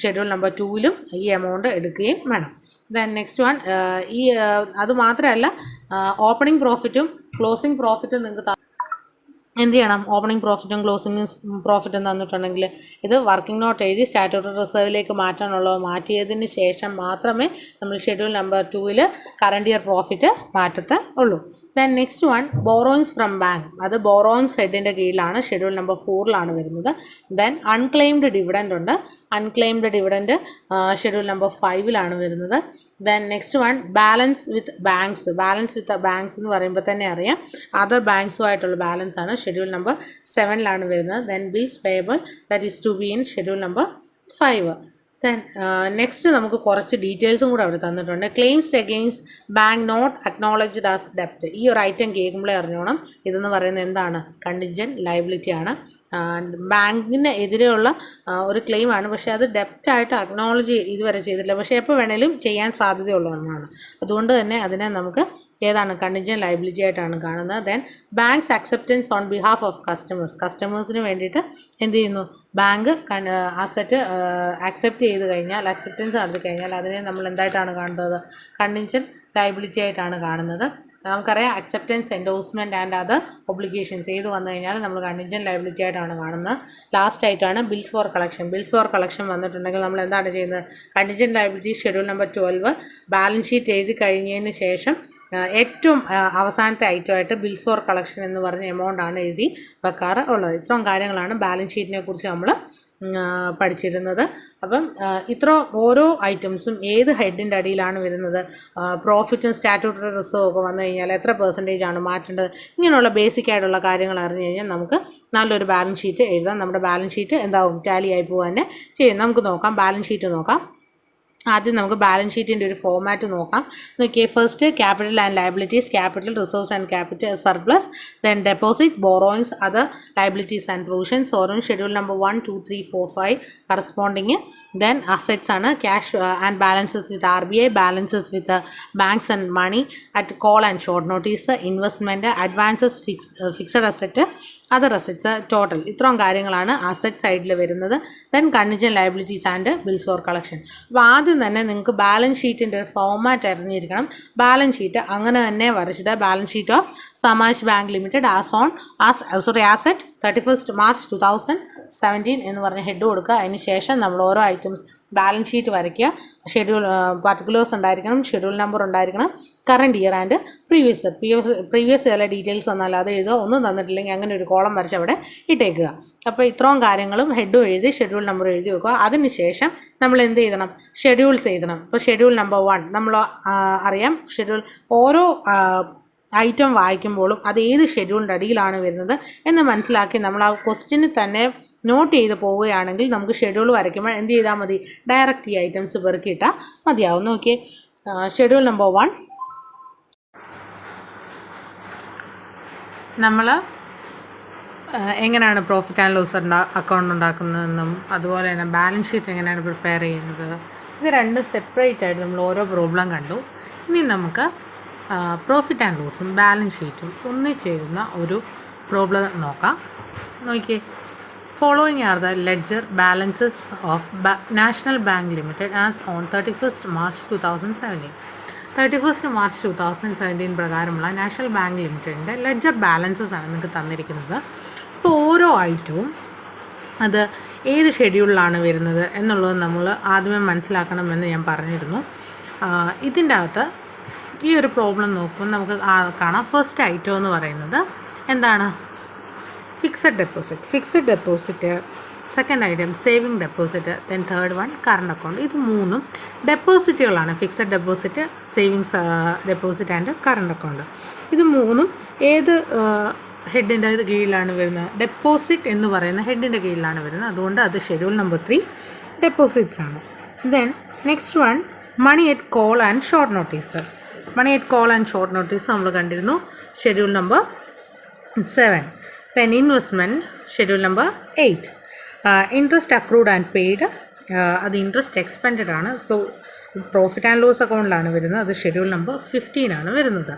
ഷെഡ്യൂൾ നമ്പർ 2 ഈ എമൗണ്ട് എടുക്കുകയും വേണം. ദെൻ നെക്സ്റ്റ് വൺ അത് മാത്രമല്ല, ഓപ്പണിംഗ് പ്രോഫിറ്റും ക്ലോസിംഗ് പ്രോഫിറ്റും നിങ്ങൾക്ക് എന്ത് ചെയ്യണം, ഓപ്പണിംഗ് പ്രോഫിറ്റും ക്ലോസിംഗ് പ്രോഫിറ്റും തന്നിട്ടുണ്ടെങ്കിൽ ഇത് വർക്കിംഗ് നോട്ട് എഴുതി സ്റ്റാറ്റ്യൂട്ടറി റിസർവിലേക്ക് മാറ്റിയതിന് ശേഷം മാത്രമേ നമ്മൾ schedule number 2 current year profit മാറ്റത്തേ ഉള്ളൂ. Then next one borrowings from bank, അത് ബോറോയിങ്സ് ഹെഡിൻ്റെ കീഴിലാണ്, ഷെഡ്യൂൾ നമ്പർ 4 വരുന്നത്. ദെൻ അൺക്ലെയിംഡ് ഡിവിഡൻഡ് ഉണ്ട്, അൺക്ലെയിംഡ് ഡിവിഡൻഡ് ഷെഡ്യൂൾ നമ്പർ 5 വരുന്നത്. Then next one balance with banks എന്ന് പറയുമ്പോൾ തന്നെ അറിയാം അതർ ബാങ്ക്സുമായിട്ടുള്ള ബാലൻസ് ആണ്, ഷെഡ്യൂൾ നമ്പർ 7 വരുന്നത്. Then bills payable that is to be in schedule number 5. Then next നമുക്ക് കുറച്ച് ഡീറ്റെയിൽസും കൂടെ അവിടെ തന്നിട്ടുണ്ട്. Claims against bank not acknowledged as ഡെപ്റ്റ്, ഈ ഒരു ഐറ്റം കേൾക്കുമ്പോഴേ അറിഞ്ഞോണം ഇതെന്ന് പറയുന്നത് എന്താണ്, കണ്ടിൻജൻറ്റ് ലയബിലിറ്റി ആണ്. ബാങ്കിന് എതിരെയുള്ള ഒരു ക്ലെയിമാണ്, പക്ഷേ അത് ഡെപ്റ്റായിട്ട് അക്നോളജ് ഇതുവരെ ചെയ്തിട്ടില്ല, പക്ഷേ എപ്പോൾ വേണേലും ചെയ്യാൻ സാധ്യതയുള്ള ഒന്നാണ്. അതുകൊണ്ട് തന്നെ അതിനെ നമുക്ക് ഏതാണ്, കണ്ടിൻജൻറ്റ് ലയബിലിറ്റി ആയിട്ടാണ് കാണുന്നത്. Then banks acceptance on behalf of കസ്റ്റമേഴ്സിന് വേണ്ടിയിട്ട് എന്ത് ചെയ്യുന്നു, ബാങ്ക് അസറ്റ് അക്സെപ്റ്റൻസ് നടത്തി കഴിഞ്ഞാൽ അതിനെ നമ്മൾ എന്തായിട്ടാണ് കാണുന്നത്, കണ്ടിൻജൻറ്റ് ലയബിലിറ്റി ആയിട്ടാണ് കാണുന്നത്. നമുക്കറിയാം acceptance, endorsement and other obligations ഏത് വന്നു കഴിഞ്ഞാൽ നമ്മൾ കണ്ടിൻജൻറ്റ് ലയബിലിറ്റി ആയിട്ടാണ് കാണുന്നത്. ലാസ്റ്റ് ആയിട്ടാണ് ബിൽസ് ഫോർ കളക്ഷൻ വന്നിട്ടുണ്ടെങ്കിൽ നമ്മൾ എന്താണ് ചെയ്യുന്നത്, contingent liability schedule number 12 balance sheet എഴുതി കഴിഞ്ഞതിന് ശേഷം ഏറ്റവും അവസാനത്തെ ഐറ്റമായിട്ട് ബിൽസ് ഫോർ കളക്ഷൻ എന്ന് പറഞ്ഞ എമൗണ്ടാണ് എഴുതി വെക്കാറ് ഉള്ളത്. ഇത്രയും കാര്യങ്ങളാണ് ബാലൻസ് ഷീറ്റിനെ കുറിച്ച് നമ്മൾ പഠിച്ചിരുന്നത്. അപ്പം ഇത്ര ഓരോ ഐറ്റംസും ഏത് ഹെഡിൻ്റെ അടിയിലാണ് വരുന്നത്, പ്രോഫിറ്റും സ്റ്റാറ്റ്യൂട്ടറി റിസർവ് ഒക്കെ വന്നു കഴിഞ്ഞാൽ എത്ര പെർസെൻറ്റേജ് മാറ്റേണ്ടത്, ഇങ്ങനെയുള്ള ബേസിക് ആയിട്ടുള്ള കാര്യങ്ങൾ അറിഞ്ഞു കഴിഞ്ഞാൽ നമുക്ക് നല്ലൊരു ബാലൻസ് ഷീറ്റ് എഴുതാം. നമ്മുടെ ബാലൻസ് ഷീറ്റ് എന്താവും, ടാലി ആയി പോകാൻ തന്നെ ചെയ്യും. നമുക്ക് നോക്കാം, ബാലൻസ് ഷീറ്റ് നോക്കാം. ആദ്യം നമുക്ക് ബാലൻസ് ഷീറ്റിൻ്റെ ഒരു ഫോമാറ്റ് നോക്കാം. നോക്കിയേ, first capital and liabilities, capital resource and capital surplus, then deposit, borrowings, other liabilities and provisions, ഓരോ schedule number 1, 2, 3, 4, 5 corresponding. Then assets ആണ് cash and balances with RBI, balances with banks and money at call and short notice, investment, advances, fixed asset, other assets, total. ഇത്രയും കാര്യങ്ങളാണ് asset സൈഡിൽ വരുന്നത്. Then contingent liabilities and bills for collection. അപ്പോൾ ആദ്യം തന്നെ നിങ്ങൾക്ക് balance ഷീറ്റിൻ്റെ ഒരു ഫോമാറ്റ് അറിഞ്ഞിരിക്കണം. ബാലൻസ് ഷീറ്റ് അങ്ങനെ തന്നെ വരച്ചിട്ട് balance sheet of Samaj bank limited asset 31st March 2017 എന്ന് പറഞ്ഞ ഹെഡ് കൊടുക്കുക. അതിന് ശേഷം നമ്മൾ ഓരോ ഐറ്റംസ് ബാലൻസ് ഷീറ്റ് വരയ്ക്കുക. ഷെഡ്യൂൾ പർട്ടിക്കുലേഴ്സ് ഉണ്ടായിരിക്കണം, ഷെഡ്യൂൾ നമ്പർ ഉണ്ടായിരിക്കണം, കറണ്ട് ഇയർ ആൻഡ് പ്രീവിയസ് ചില ഡീറ്റെയിൽസ് വന്നാൽ അത് എഴുതുക. ഒന്നും തന്നിട്ടില്ലെങ്കിൽ അങ്ങനെ ഒരു കോളം വരച്ച് അവിടെ ഇട്ടേക്കുക. അപ്പോൾ ഇത്രയും കാര്യങ്ങളും ഹെഡും എഴുതി ഷെഡ്യൂൾ നമ്പർ എഴുതി വെക്കുക. അതിന് ശേഷം നമ്മൾ എന്ത് ചെയ്യണം, ഷെഡ്യൂൾസ് എഴുതണം. ഇപ്പോൾ ഷെഡ്യൂൾ നമ്പർ 1 നമ്മൾ അറിയാം, ഷെഡ്യൂൾ ഓരോ ഐറ്റം വായിക്കുമ്പോഴും അത് ഏത് ഷെഡ്യൂളിൻ്റെ അടിയിലാണ് വരുന്നത് എന്ന് മനസ്സിലാക്കി നമ്മൾ ആ ക്വസ്റ്റ്യന് തന്നെ നോട്ട് ചെയ്ത് പോവുകയാണെങ്കിൽ നമുക്ക് ഷെഡ്യൂൾ വരയ്ക്കുമ്പോൾ എന്ത് ചെയ്താൽ മതി, ഡയറക്റ്റ് ഈ ഐറ്റംസ് പെറുക്കിയിട്ടാൽ മതിയാവും. നോക്കിയേ, ഷെഡ്യൂൾ നമ്പർ 1 നമ്മൾ എങ്ങനെയാണ് പ്രോഫിറ്റ് ആൻഡ് ലോസ് അക്കൗണ്ട് ഉണ്ടാക്കുന്നതെന്നും അതുപോലെ തന്നെ ബാലൻസ് ഷീറ്റ് എങ്ങനെയാണ് പ്രിപ്പയർ ചെയ്യുന്നത്, ഇത് രണ്ടും സെപ്പറേറ്റ് ആയിട്ട് നമ്മൾ ഓരോ പ്രോബ്ലം കണ്ടു. ഇനി നമുക്ക് പ്രോഫിറ്റ് ആൻഡ് ലോസും ബാലൻസ് ഷീറ്റും ഒന്നിച്ചെഴുതുന്ന ഒരു പ്രോബ്ലം നോക്കാം. നോക്കിയേ, following are the ledger balances of national bank limited as on 31st March 2017. 31st March 2017 പ്രകാരമുള്ള നാഷണൽ ബാങ്ക് ലിമിറ്റഡിൻ്റെ ലെഡ്ജർ ബാലൻസസ് ആണ് നിങ്ങൾക്ക് തന്നിരിക്കുന്നത്. അപ്പോൾ ഓരോ ഐറ്റവും അത് ഏത് ഷെഡ്യൂളിലാണ് വരുന്നത് എന്നുള്ളത് നമ്മൾ ആദ്യമേ മനസ്സിലാക്കണമെന്ന് ഞാൻ പറഞ്ഞിരുന്നു. ഇതിൻ്റെ അകത്ത് ഈ ഒരു പ്രോബ്ലം നോക്കുമ്പോൾ നമുക്ക് കാണാം. ഫസ്റ്റ് ഐറ്റം എന്ന് പറയുന്നത് എന്താണ്? Fixed deposit. Second item saving deposit. Then third one current account. ഇത് മൂന്നും ഡെപ്പോസിറ്റുകളാണ്. Fixed deposit, savings deposit and current account. ഇത് മൂന്നും ഏത് ഹെഡിൻ്റെ കീഴിലാണ് വരുന്നത്? ഡെപ്പോസിറ്റ് എന്ന് പറയുന്ന ഹെഡിൻ്റെ കീഴിലാണ് വരുന്നത്. അതുകൊണ്ട് അത് ഷെഡ്യൂൾ നമ്പർ 3 ഡെപ്പോസിറ്റ്സ് ആണ്. Then next one money at call and short notice. Money at call and short notice നമ്മൾ കണ്ടിരുന്നു, schedule number 7. Then investment, schedule number 8. Interest accrued and paid, അത് ഇൻട്രസ്റ്റ് എക്സ്പെൻഡഡ് ആണ്. സോ പ്രോഫിറ്റ് ആൻഡ് ലോസ് അക്കൗണ്ടിലാണ് വരുന്നത്. അത് schedule number 15 ആണ് വരുന്നത്.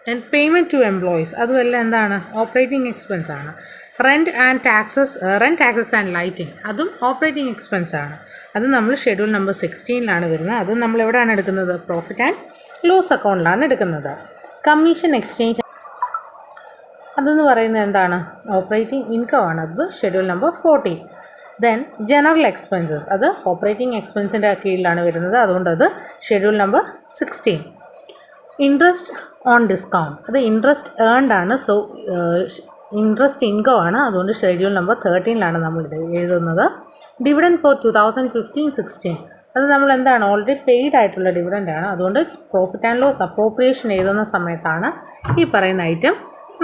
Then payment to employees, അതുമെല്ലാം എന്താണ്? ഓപ്പറേറ്റിംഗ് എക്സ്പെൻസ് ആണ്. റെൻറ്റ് ടാക്സസ് ആൻഡ് ലൈറ്റിംഗ്, അതും ഓപ്പറേറ്റിംഗ് എക്സ്പെൻസ് ആണ്. അത് നമ്മൾ ഷെഡ്യൂൾ നമ്പർ 16 വരുന്നത്. അത് നമ്മൾ എവിടെയാണ് എടുക്കുന്നത്? പ്രോഫിറ്റ് ആൻഡ് ലോസ് അക്കൗണ്ടിലാണ് എടുക്കുന്നത്. കമ്മീഷൻ എക്സ്ചേഞ്ച്, അതെന്ന് പറയുന്നത് എന്താണ്? ഓപ്പറേറ്റിംഗ് ഇൻകം ആണ്. അത് schedule number 14. Then general expenses, അത് ഓപ്പറേറ്റിംഗ് എക്സ്പെൻസിൻ്റെ കീഴിലാണ് വരുന്നത്. അതുകൊണ്ട് അത് schedule number 16. Interest on discount, അത് ഇൻട്രസ്റ്റ് ഏൺഡ് ആണ്. സോ ഇൻട്രസ്റ്റ് ഇൻകം ആണ്. അതുകൊണ്ട് ഷെഡ്യൂൾ നമ്പർ 13 നമ്മൾ എഴുതുന്നത്. ഡിവിഡൻഡ് ഫോർ 2015-16, അത് നമ്മൾ എന്താണ്? ഓൾറെഡി പെയ്ഡ് ആയിട്ടുള്ള ഡിവിഡൻ്റ് ആണ്. അതുകൊണ്ട് പ്രോഫിറ്റ് ആൻഡ് ലോസ് അപ്രോപ്രിയേഷൻ എഴുതുന്ന സമയത്താണ് ഈ പറയുന്ന ഐറ്റം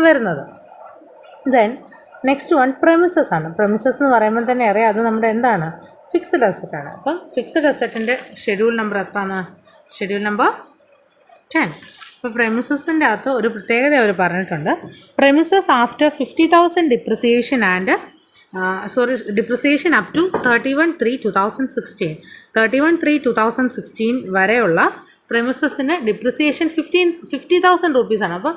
വരുന്നത്. ദെൻ നെക്സ്റ്റ് വൺ പ്രെമിസസ് ആണ്. പ്രെമിസസ് എന്ന് പറയുമ്പോൾ തന്നെ അറിയാം, അത് നമ്മുടെ എന്താണ്? ഫിക്സഡ് അസറ്റ് ആണ്. അപ്പം ഫിക്സഡ് അസറ്റിൻ്റെ ഷെഡ്യൂൾ നമ്പർ എത്രയാണ്? Schedule number 10. ഇപ്പോൾ പ്രെമിസസിൻ്റെ അകത്ത് ഒരു പ്രത്യേകത അവർ പറഞ്ഞിട്ടുണ്ട്. Premises after 50,000 depreciation up to 31/3/2016. 31/3/2016 വരെയുള്ള പ്രെമിസസിന് ഡിപ്രിസിയേഷൻ 50,000 റുപ്പീസാണ്. അപ്പോൾ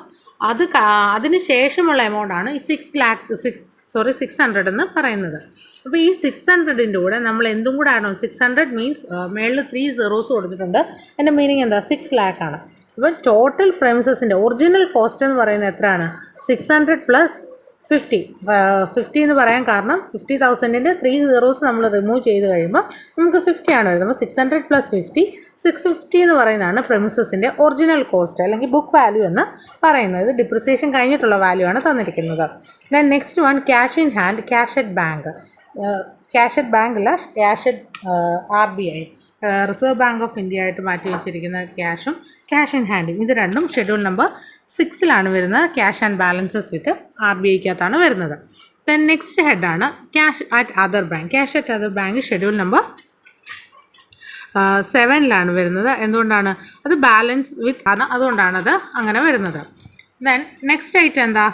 അതിന് ശേഷമുള്ള എമൗണ്ടാണ് ഈ 600 എന്ന് പറയുന്നത്. അപ്പോൾ ഈ 600ൻ്റെ കൂടെ നമ്മൾ എന്തും കൂടെ ആഡ് ചെയ്യണം. 600 മീൻസ് മേളിൽ 3 zeros കൊടുത്തിട്ടുണ്ട്. എൻ്റെ മീനിങ് എന്താ? 6 lakh ആണ്. അപ്പോൾ ടോട്ടൽ പ്രെമിസസിൻ്റെ ഒറിജിനൽ കോസ്റ്റ് എന്ന് പറയുന്നത് എത്രയാണ്? 600 + 50 എന്ന് പറയാൻ കാരണം 50,000ൻ്റെ 3 zeros നമ്മൾ റിമൂവ് ചെയ്ത് കഴിയുമ്പോൾ നമുക്ക് 50 ആണ് വരുന്നത്. അപ്പോൾ 600 + 50, 650 എന്ന് പറയുന്നതാണ് പ്രെമിസസിൻ്റെ ഒറിജിനൽ കോസ്റ്റ് അല്ലെങ്കിൽ ബുക്ക് വാല്യൂ എന്ന് പറയുന്നത്. ഇത് ഡിപ്രിസിയേഷൻ കഴിഞ്ഞിട്ടുള്ള വാല്യൂ ആണ് തന്നിരിക്കുന്നത്. Then next one cash in hand, cash at bank. Cash at bank അല്ല, cash at RBI, reserve bank of India ആയിട്ട് മാറ്റി വെച്ചിരിക്കുന്ന ക്യാഷും ക്യാഷ് ഇൻ ഹാൻഡും, ഇത് രണ്ടും ഷെഡ്യൂൾ നമ്പർ 6 വരുന്നത്. ക്യാഷ് ആൻഡ് ബാലൻസസ് വിത്ത് RBIക്കകത്താണ് വരുന്നത്. ദെൻ നെക്സ്റ്റ് ഹെഡാണ് cash at other bank. Cash at other bank schedule number 7 വരുന്നത്. എന്തുകൊണ്ടാണ്? അത് ബാലൻസ് വിത്ത് ആണ്, അതുകൊണ്ടാണത് അങ്ങനെ വരുന്നത്. ദെൻ നെക്സ്റ്റ് ഐറ്റം എന്താ?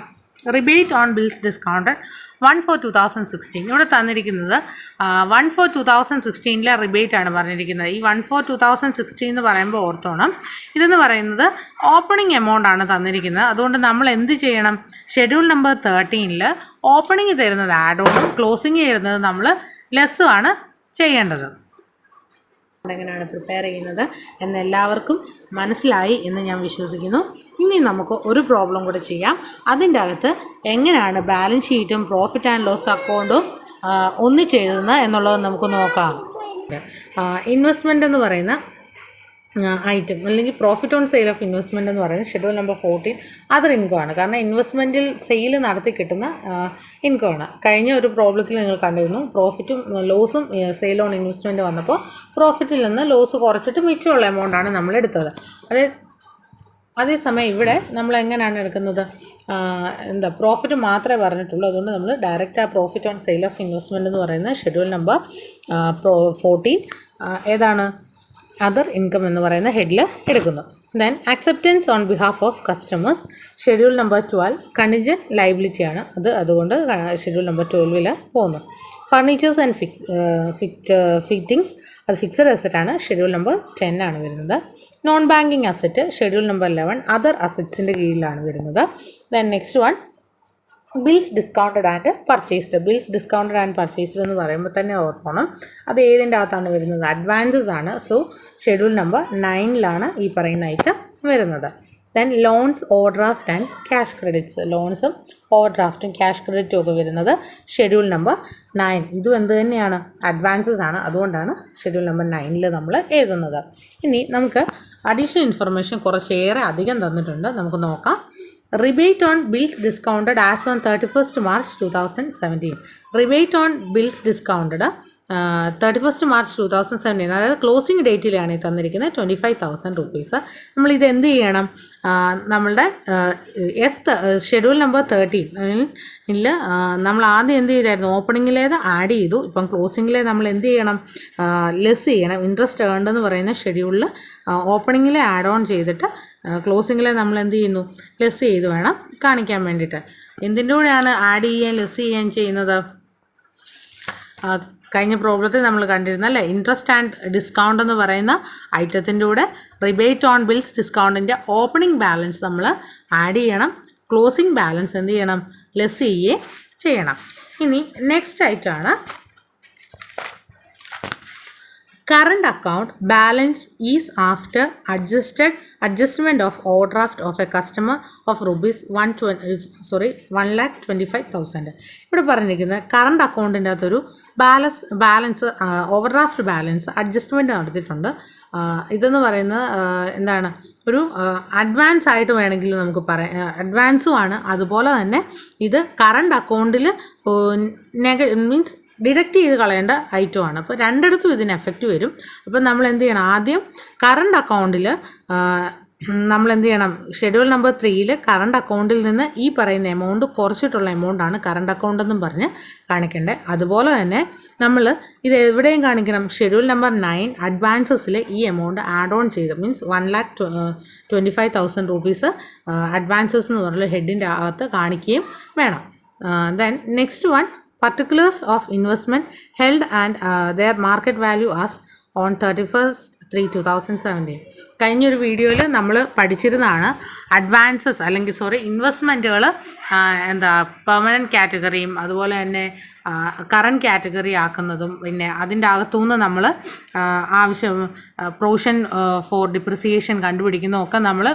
Rebate on bills discounted 1/4/2016. ഇവിടെ തന്നിരിക്കുന്നത് 1/4/2016 റിബേറ്റ് ആണ് പറഞ്ഞിരിക്കുന്നത്. ഈ 1/4/2016 എന്ന് പറയുമ്പോൾ ഓർത്തോണം, ഇതെന്ന് പറയുന്നത് ഓപ്പണിംഗ് എമൗണ്ട് ആണ് തന്നിരിക്കുന്നത്. അതുകൊണ്ട് നമ്മൾ എന്ത് ചെയ്യണം? ഷെഡ്യൂൾ നമ്പർ 13 ഓപ്പണിംഗ് തരുന്നത് ആഡ് ഓണും ക്ലോസിംഗ് തരുന്നത് നമ്മൾ ലെസ്സും ആണ് ചെയ്യേണ്ടത്. എങ്ങനെയാണ് പ്രിപ്പയർ ചെയ്യുന്നത് എന്ന് എല്ലാവർക്കും മനസ്സിലായി എന്ന് ഞാൻ വിശ്വസിക്കുന്നു. ഇനി നമുക്ക് ഒരു പ്രോബ്ലം കൂടെ ചെയ്യാം. അതിൻ്റെ അകത്ത് എങ്ങനെയാണ് ബാലൻസ് ഷീറ്റും പ്രോഫിറ്റ് ആൻഡ് ലോസ് അക്കൗണ്ടും ഒന്നിച്ചെഴുതുന്നത് എന്നുള്ളത് നമുക്ക് നോക്കാം. ഇൻവെസ്റ്റ്മെൻ്റ് എന്ന് പറയുന്ന ഐറ്റം അല്ലെങ്കിൽ profit on sale of investment എന്ന് പറയുന്നത് ഷെഡ്യൂൾ നമ്പർ 14 അതർ ഇൻകം ആണ്. കാരണം ഇൻവെസ്റ്റ്മെൻറ്റിൽ സെയിൽ നടത്തി കിട്ടുന്ന ഇൻകം ആണ്. കഴിഞ്ഞ ഒരു പ്രോബ്ലത്തിൽ നിങ്ങൾ കണ്ടിരുന്നു, പ്രോഫിറ്റും ലോസും സെയിൽ ഓൺ ഇൻവെസ്റ്റ്മെൻറ്റ് വന്നപ്പോൾ പ്രോഫിറ്റിൽ നിന്ന് ലോസ് കുറച്ചിട്ട് മിച്ചമുള്ള എമൗണ്ടാണ് നമ്മൾ എടുത്തത്. അതേസമയം ഇവിടെ നമ്മൾ എങ്ങനെയാണ് എടുക്കുന്നത്? പ്രോഫിറ്റ് മാത്രമേ പറഞ്ഞിട്ടുള്ളൂ. അതുകൊണ്ട് നമ്മൾ ഡയറക്റ്റ് ആ profit on sale of investment എന്ന് പറയുന്നത് ഷെഡ്യൂൾ നമ്പർ 14 ഏതാണ്? അതർ ഇൻകം എന്ന് പറയുന്ന ഹെഡിൽ എടുക്കുന്നു. Then acceptance on behalf of customers schedule number 12 contingent liability ആണ്, അതുകൊണ്ട് ഷെഡ്യൂൾ നമ്പർ 12 പോകുന്നു. ഫർണിച്ചേഴ്സ് ആൻഡ് ഫിറ്റിംഗ്സ് അത് ഫിക്സഡ് അസറ്റ് ആണ്, ഷെഡ്യൂൾ നമ്പർ 10 ആണ് വരുന്നത്. Non banking asset schedule number 11 other അസറ്റ്സിൻ്റെ കീഴിലാണ് വരുന്നത്. Then next one bills discounted and purchased. Bills discounted and purchased എന്ന് പറയുമ്പോൾ തന്നെ ഓർക്കണം അത് ഏതിൻ്റെ അകത്താണ് വരുന്നത്, അഡ്വാൻസസ് ആണ്. സോ ഷെഡ്യൂൾ നമ്പർ 9 ഈ പറയുന്ന ഐറ്റം വരുന്നത്. Then loans, overdraft and cash credits. ലോൺസും ഓവർഡ്രാഫ്റ്റും ക്യാഷ് ക്രെഡിറ്റും ഒക്കെ വരുന്നത് ഷെഡ്യൂൾ നമ്പർ 9. ഇതും എന്ത് തന്നെയാണ്, അഡ്വാൻസസ് ആണ്, അതുകൊണ്ടാണ് ഷെഡ്യൂൾ നമ്പർ 9 നമ്മൾ എഴുതുന്നത്. ഇനി നമുക്ക് അഡീഷണൽ ഇൻഫർമേഷൻ കുറച്ചേറെ അധികം തന്നിട്ടുണ്ട്, നമുക്ക് നോക്കാം. Rebate on bills discounted as on 31st March 2017. Rebate on bills discounted 31st March 2017, അതായത് ക്ലോസിംഗ് ഡേറ്റിലാണ് ഈ തന്നിരിക്കുന്നത്, 25,000 rupees. നമ്മളിത് എന്ത് ചെയ്യണം, നമ്മളുടെ ഷെഡ്യൂൾ നമ്പർ 13 നമ്മൾ ആദ്യം എന്ത് ചെയ്തായിരുന്നു, ഓപ്പണിങ്ങിലേത് ആഡ് ചെയ്തു, ഇപ്പം ക്ലോസിങ്ങിലെ നമ്മൾ എന്ത് ചെയ്യണം, ലെസ് ചെയ്യണം. ഇൻട്രസ്റ്റ് ഏൺഡ് എന്ന് പറയുന്ന ഷെഡ്യൂളിൽ ഓപ്പണിങ്ങിലെ ആഡ് ഓൺ ചെയ്തിട്ട് ക്ലോസിങ്ങിലെ നമ്മൾ എന്ത് ചെയ്യുന്നു, ലെസ് ചെയ്ത് വേണം കാണിക്കാൻ വേണ്ടിയിട്ട്. എന്തിൻ്റെ കൂടെയാണ് ആഡ് ചെയ്യുകയും ലെസ് ചെയ്യുകയും ചെയ്യുന്നത്, കഴിഞ്ഞ പ്രോബ്ലത്തിൽ നമ്മൾ കണ്ടിരുന്ന അല്ലേ, ഇൻട്രസ്റ്റ് ആൻഡ് ഡിസ്കൗണ്ട് എന്ന് പറയുന്ന ഐറ്റത്തിൻ്റെ കൂടെ റിബേറ്റ് ഓൺ ബിൽസ് ഡിസ്കൗണ്ടിൻ്റെ ഓപ്പണിംഗ് ബാലൻസ് നമ്മൾ ആഡ് ചെയ്യണം, ക്ലോസിംഗ് ബാലൻസ് എന്ത് ചെയ്യണം, ലെസ് ചെയ്യുകയും ചെയ്യണം. ഇനി നെക്സ്റ്റ് ആയിട്ടാണ് current account balance is after adjustment of overdraft of a customer of rupees 1,25,000. ഇവിടെ പറഞ്ഞിരിക്കുന്നത് കറണ്ട് അക്കൗണ്ടിൻ്റെ അകത്തൊരു ബാലൻസ് ഓവർഡ്രാഫ്റ്റ് ബാലൻസ് അഡ്ജസ്റ്റ്മെൻറ്റ് നടത്തിയിട്ടുണ്ട്. ഇതെന്ന് പറയുന്നത് എന്താണ്, ഒരു അഡ്വാൻസ് ആയിട്ട് വേണമെങ്കിൽ നമുക്ക് പറയാം, അഡ്വാൻസും ആണ്. അതുപോലെ തന്നെ ഇത് കറണ്ട് അക്കൗണ്ടിൽ മീൻസ് ഡിഡക്റ്റ് ചെയ്ത് കളയേണ്ട ഐറ്റമാണ്. അപ്പോൾ രണ്ടിടത്തും ഇതിന് എഫക്റ്റ് വരും. അപ്പോൾ നമ്മൾ എന്ത് ചെയ്യണം, ആദ്യം കറണ്ട് അക്കൗണ്ടിൽ നമ്മൾ എന്ത് ചെയ്യണം, ഷെഡ്യൂൾ നമ്പർ 3 കറണ്ട് അക്കൗണ്ടിൽ നിന്ന് ഈ പറയുന്ന എമൗണ്ട് കുറച്ചിട്ടുള്ള എമൗണ്ടാണ് കറണ്ട് അക്കൗണ്ട് എന്നും പറഞ്ഞ് കാണിക്കേണ്ടത്. അതുപോലെ തന്നെ നമ്മൾ ഇത് എവിടെയും കാണിക്കണം, ഷെഡ്യൂൾ നമ്പർ 9 അഡ്വാൻസസിൽ ഈ എമൗണ്ട് ആഡ് ഓൺ ചെയ്ത് മീൻസ് 1,25,000 rupees അഡ്വാൻസസ് എന്ന് പറഞ്ഞ ഹെഡിൻ്റെ അകത്ത് കാണിക്കുകയും വേണം. Then next one particulars of investment held and their market value as on 31/3/2017. കഴിഞ്ഞൊരു വീഡിയോയിൽ നമ്മൾ പഠിച്ചിരുന്നതാണ് അഡ്വാൻസസ് അല്ലെങ്കിൽ ഇൻവെസ്റ്റ്മെൻറ്റുകൾ പെർമനൻറ്റ് കാറ്റഗറിയും അതുപോലെ തന്നെ കറണ്ട് കാറ്റഗറി ആക്കുന്നതും പിന്നെ അതിൻ്റെ അകത്തുനിന്ന് നമ്മൾ ആവശ്യം പ്രൊവിഷൻ ഫോർ ഡിപ്രിസിയേഷൻ കണ്ടുപിടിക്കുന്നതൊക്കെ നമ്മൾ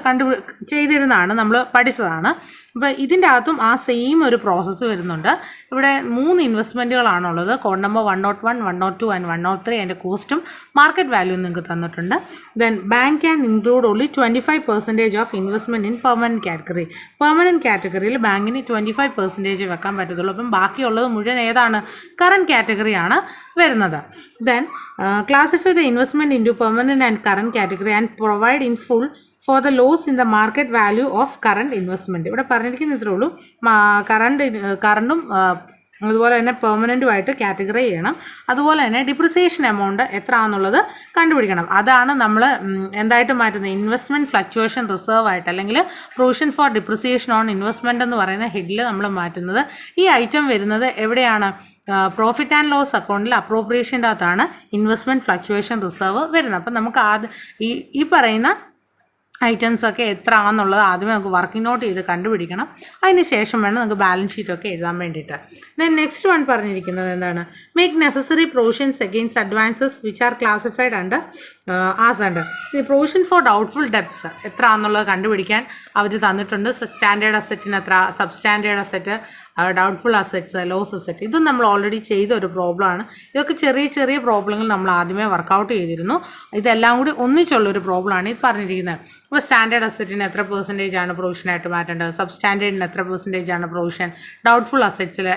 ചെയ്തിരുന്നതാണ്, നമ്മൾ പഠിച്ചതാണ്. അപ്പോൾ ഇതിൻ്റെ അകത്തും ആ സെയിം ഒരു പ്രോസസ്സ് വരുന്നുണ്ട്. ഇവിടെ 3 ഇൻവെസ്റ്റ്മെൻറ്റുകളാണുള്ളത്. Code number 101, 102 and 103. അതിൻ്റെ കോസ്റ്റും മാർക്കറ്റ് വാല്യൂവും നിങ്ങൾക്ക് തന്നിട്ടുണ്ട്. Then bank can include only 25% of investment in permanent category. Permanent കാറ്റഗറിയിൽ ബാങ്കിന് 25% വെക്കാൻ പറ്റത്തുള്ളൂ. അപ്പം ബാക്കിയുള്ളത് മുഴുവൻ ഏതാണ്, കറണ്ട് കാറ്റഗറിയാണ് വരുന്നത്. Then classify the investment into permanent and current category and provide in full for the loss in the market value of current investment. ഇവിടെ പറഞ്ഞിരിക്കുന്ന ഇത്രേ ഉള്ളൂ, കറണ്ടും അതുപോലെ തന്നെ പെർമനൻറ്റുമായിട്ട് കാറ്റഗറി ചെയ്യണം. അതുപോലെ തന്നെ ഡിപ്രിസിയേഷൻ എമൗണ്ട് എത്ര ആണെന്നുള്ളത് കണ്ടുപിടിക്കണം. അതാണ് നമ്മൾ എന്തായിട്ട് മാറ്റുന്നത്, ഇൻവെസ്റ്റ്മെൻറ്റ് ഫ്ലക്ച്വേഷൻ റിസർവ് ആയിട്ട് അല്ലെങ്കിൽ provision for depreciation on investment എന്ന് പറയുന്ന ഹെഡിൽ നമ്മൾ മാറ്റുന്നത്. ഈ ഐറ്റം വരുന്നത് എവിടെയാണ്, പ്രോഫിറ്റ് ആൻഡ് ലോസ് അക്കൗണ്ടിൽ അപ്രോപ്രിയേഷൻ്റെ അകത്താണ് ഇൻവെസ്റ്റ്മെൻറ്റ് ഫ്ലക്ച്വേഷൻ റിസർവ് വരുന്നത്. അപ്പം നമുക്ക് ഈ പറയുന്ന ഐറ്റംസൊക്കെ എത്ര ആണെന്നുള്ളത് ആദ്യമേ നമുക്ക് വർക്കിംഗ് നോട്ട് ചെയ്ത് കണ്ടുപിടിക്കണം. അതിന് ശേഷം വേണം നമുക്ക് ബാലൻസ് ഷീറ്റൊക്കെ എഴുതാൻ വേണ്ടിയിട്ട്. ദെൻ നെക്സ്റ്റ് വൺ പറഞ്ഞിരിക്കുന്നത് എന്താണ്, make necessary provisions against advances which are classified under as under. ഈ പ്രൊവിഷൻ ഫോർ ഡൗട്ട്ഫുൾ ഡെപ്റ്റ്സ് എത്ര ആണെന്നുള്ളത് കണ്ടുപിടിക്കാൻ അവർ തന്നിട്ടുണ്ട്. സ്റ്റാൻഡേർഡ് അസറ്റിന് എത്ര, sub standard asset, doubtful assets, loss asset. ഇതും നമ്മൾ ഓൾറെഡി ചെയ്ത ഒരു പ്രോബ്ലമാണ്. ഇതൊക്കെ ചെറിയ ചെറിയ പ്രോബ്ലങ്ങൾ നമ്മൾ ആദ്യമേ വർക്കൗട്ട് ചെയ്തിരുന്നു. ഇതെല്ലാം കൂടി ഒന്നിച്ചുള്ളൊരു പ്രോബ്ലമാണ് ഇത് പറഞ്ഞിരിക്കുന്നത്. ഇപ്പോൾ സ്റ്റാൻഡേർഡ് അസറ്റിന് എത്ര % പ്രൊവിഷനായിട്ട് മാറ്റേണ്ടത്, സബ് സ്റ്റാൻഡേർഡിന് എത്ര % പ്രൊവിഷൻ, ഡൗട്ട്ഫുൾ അസറ്റ്സിൽ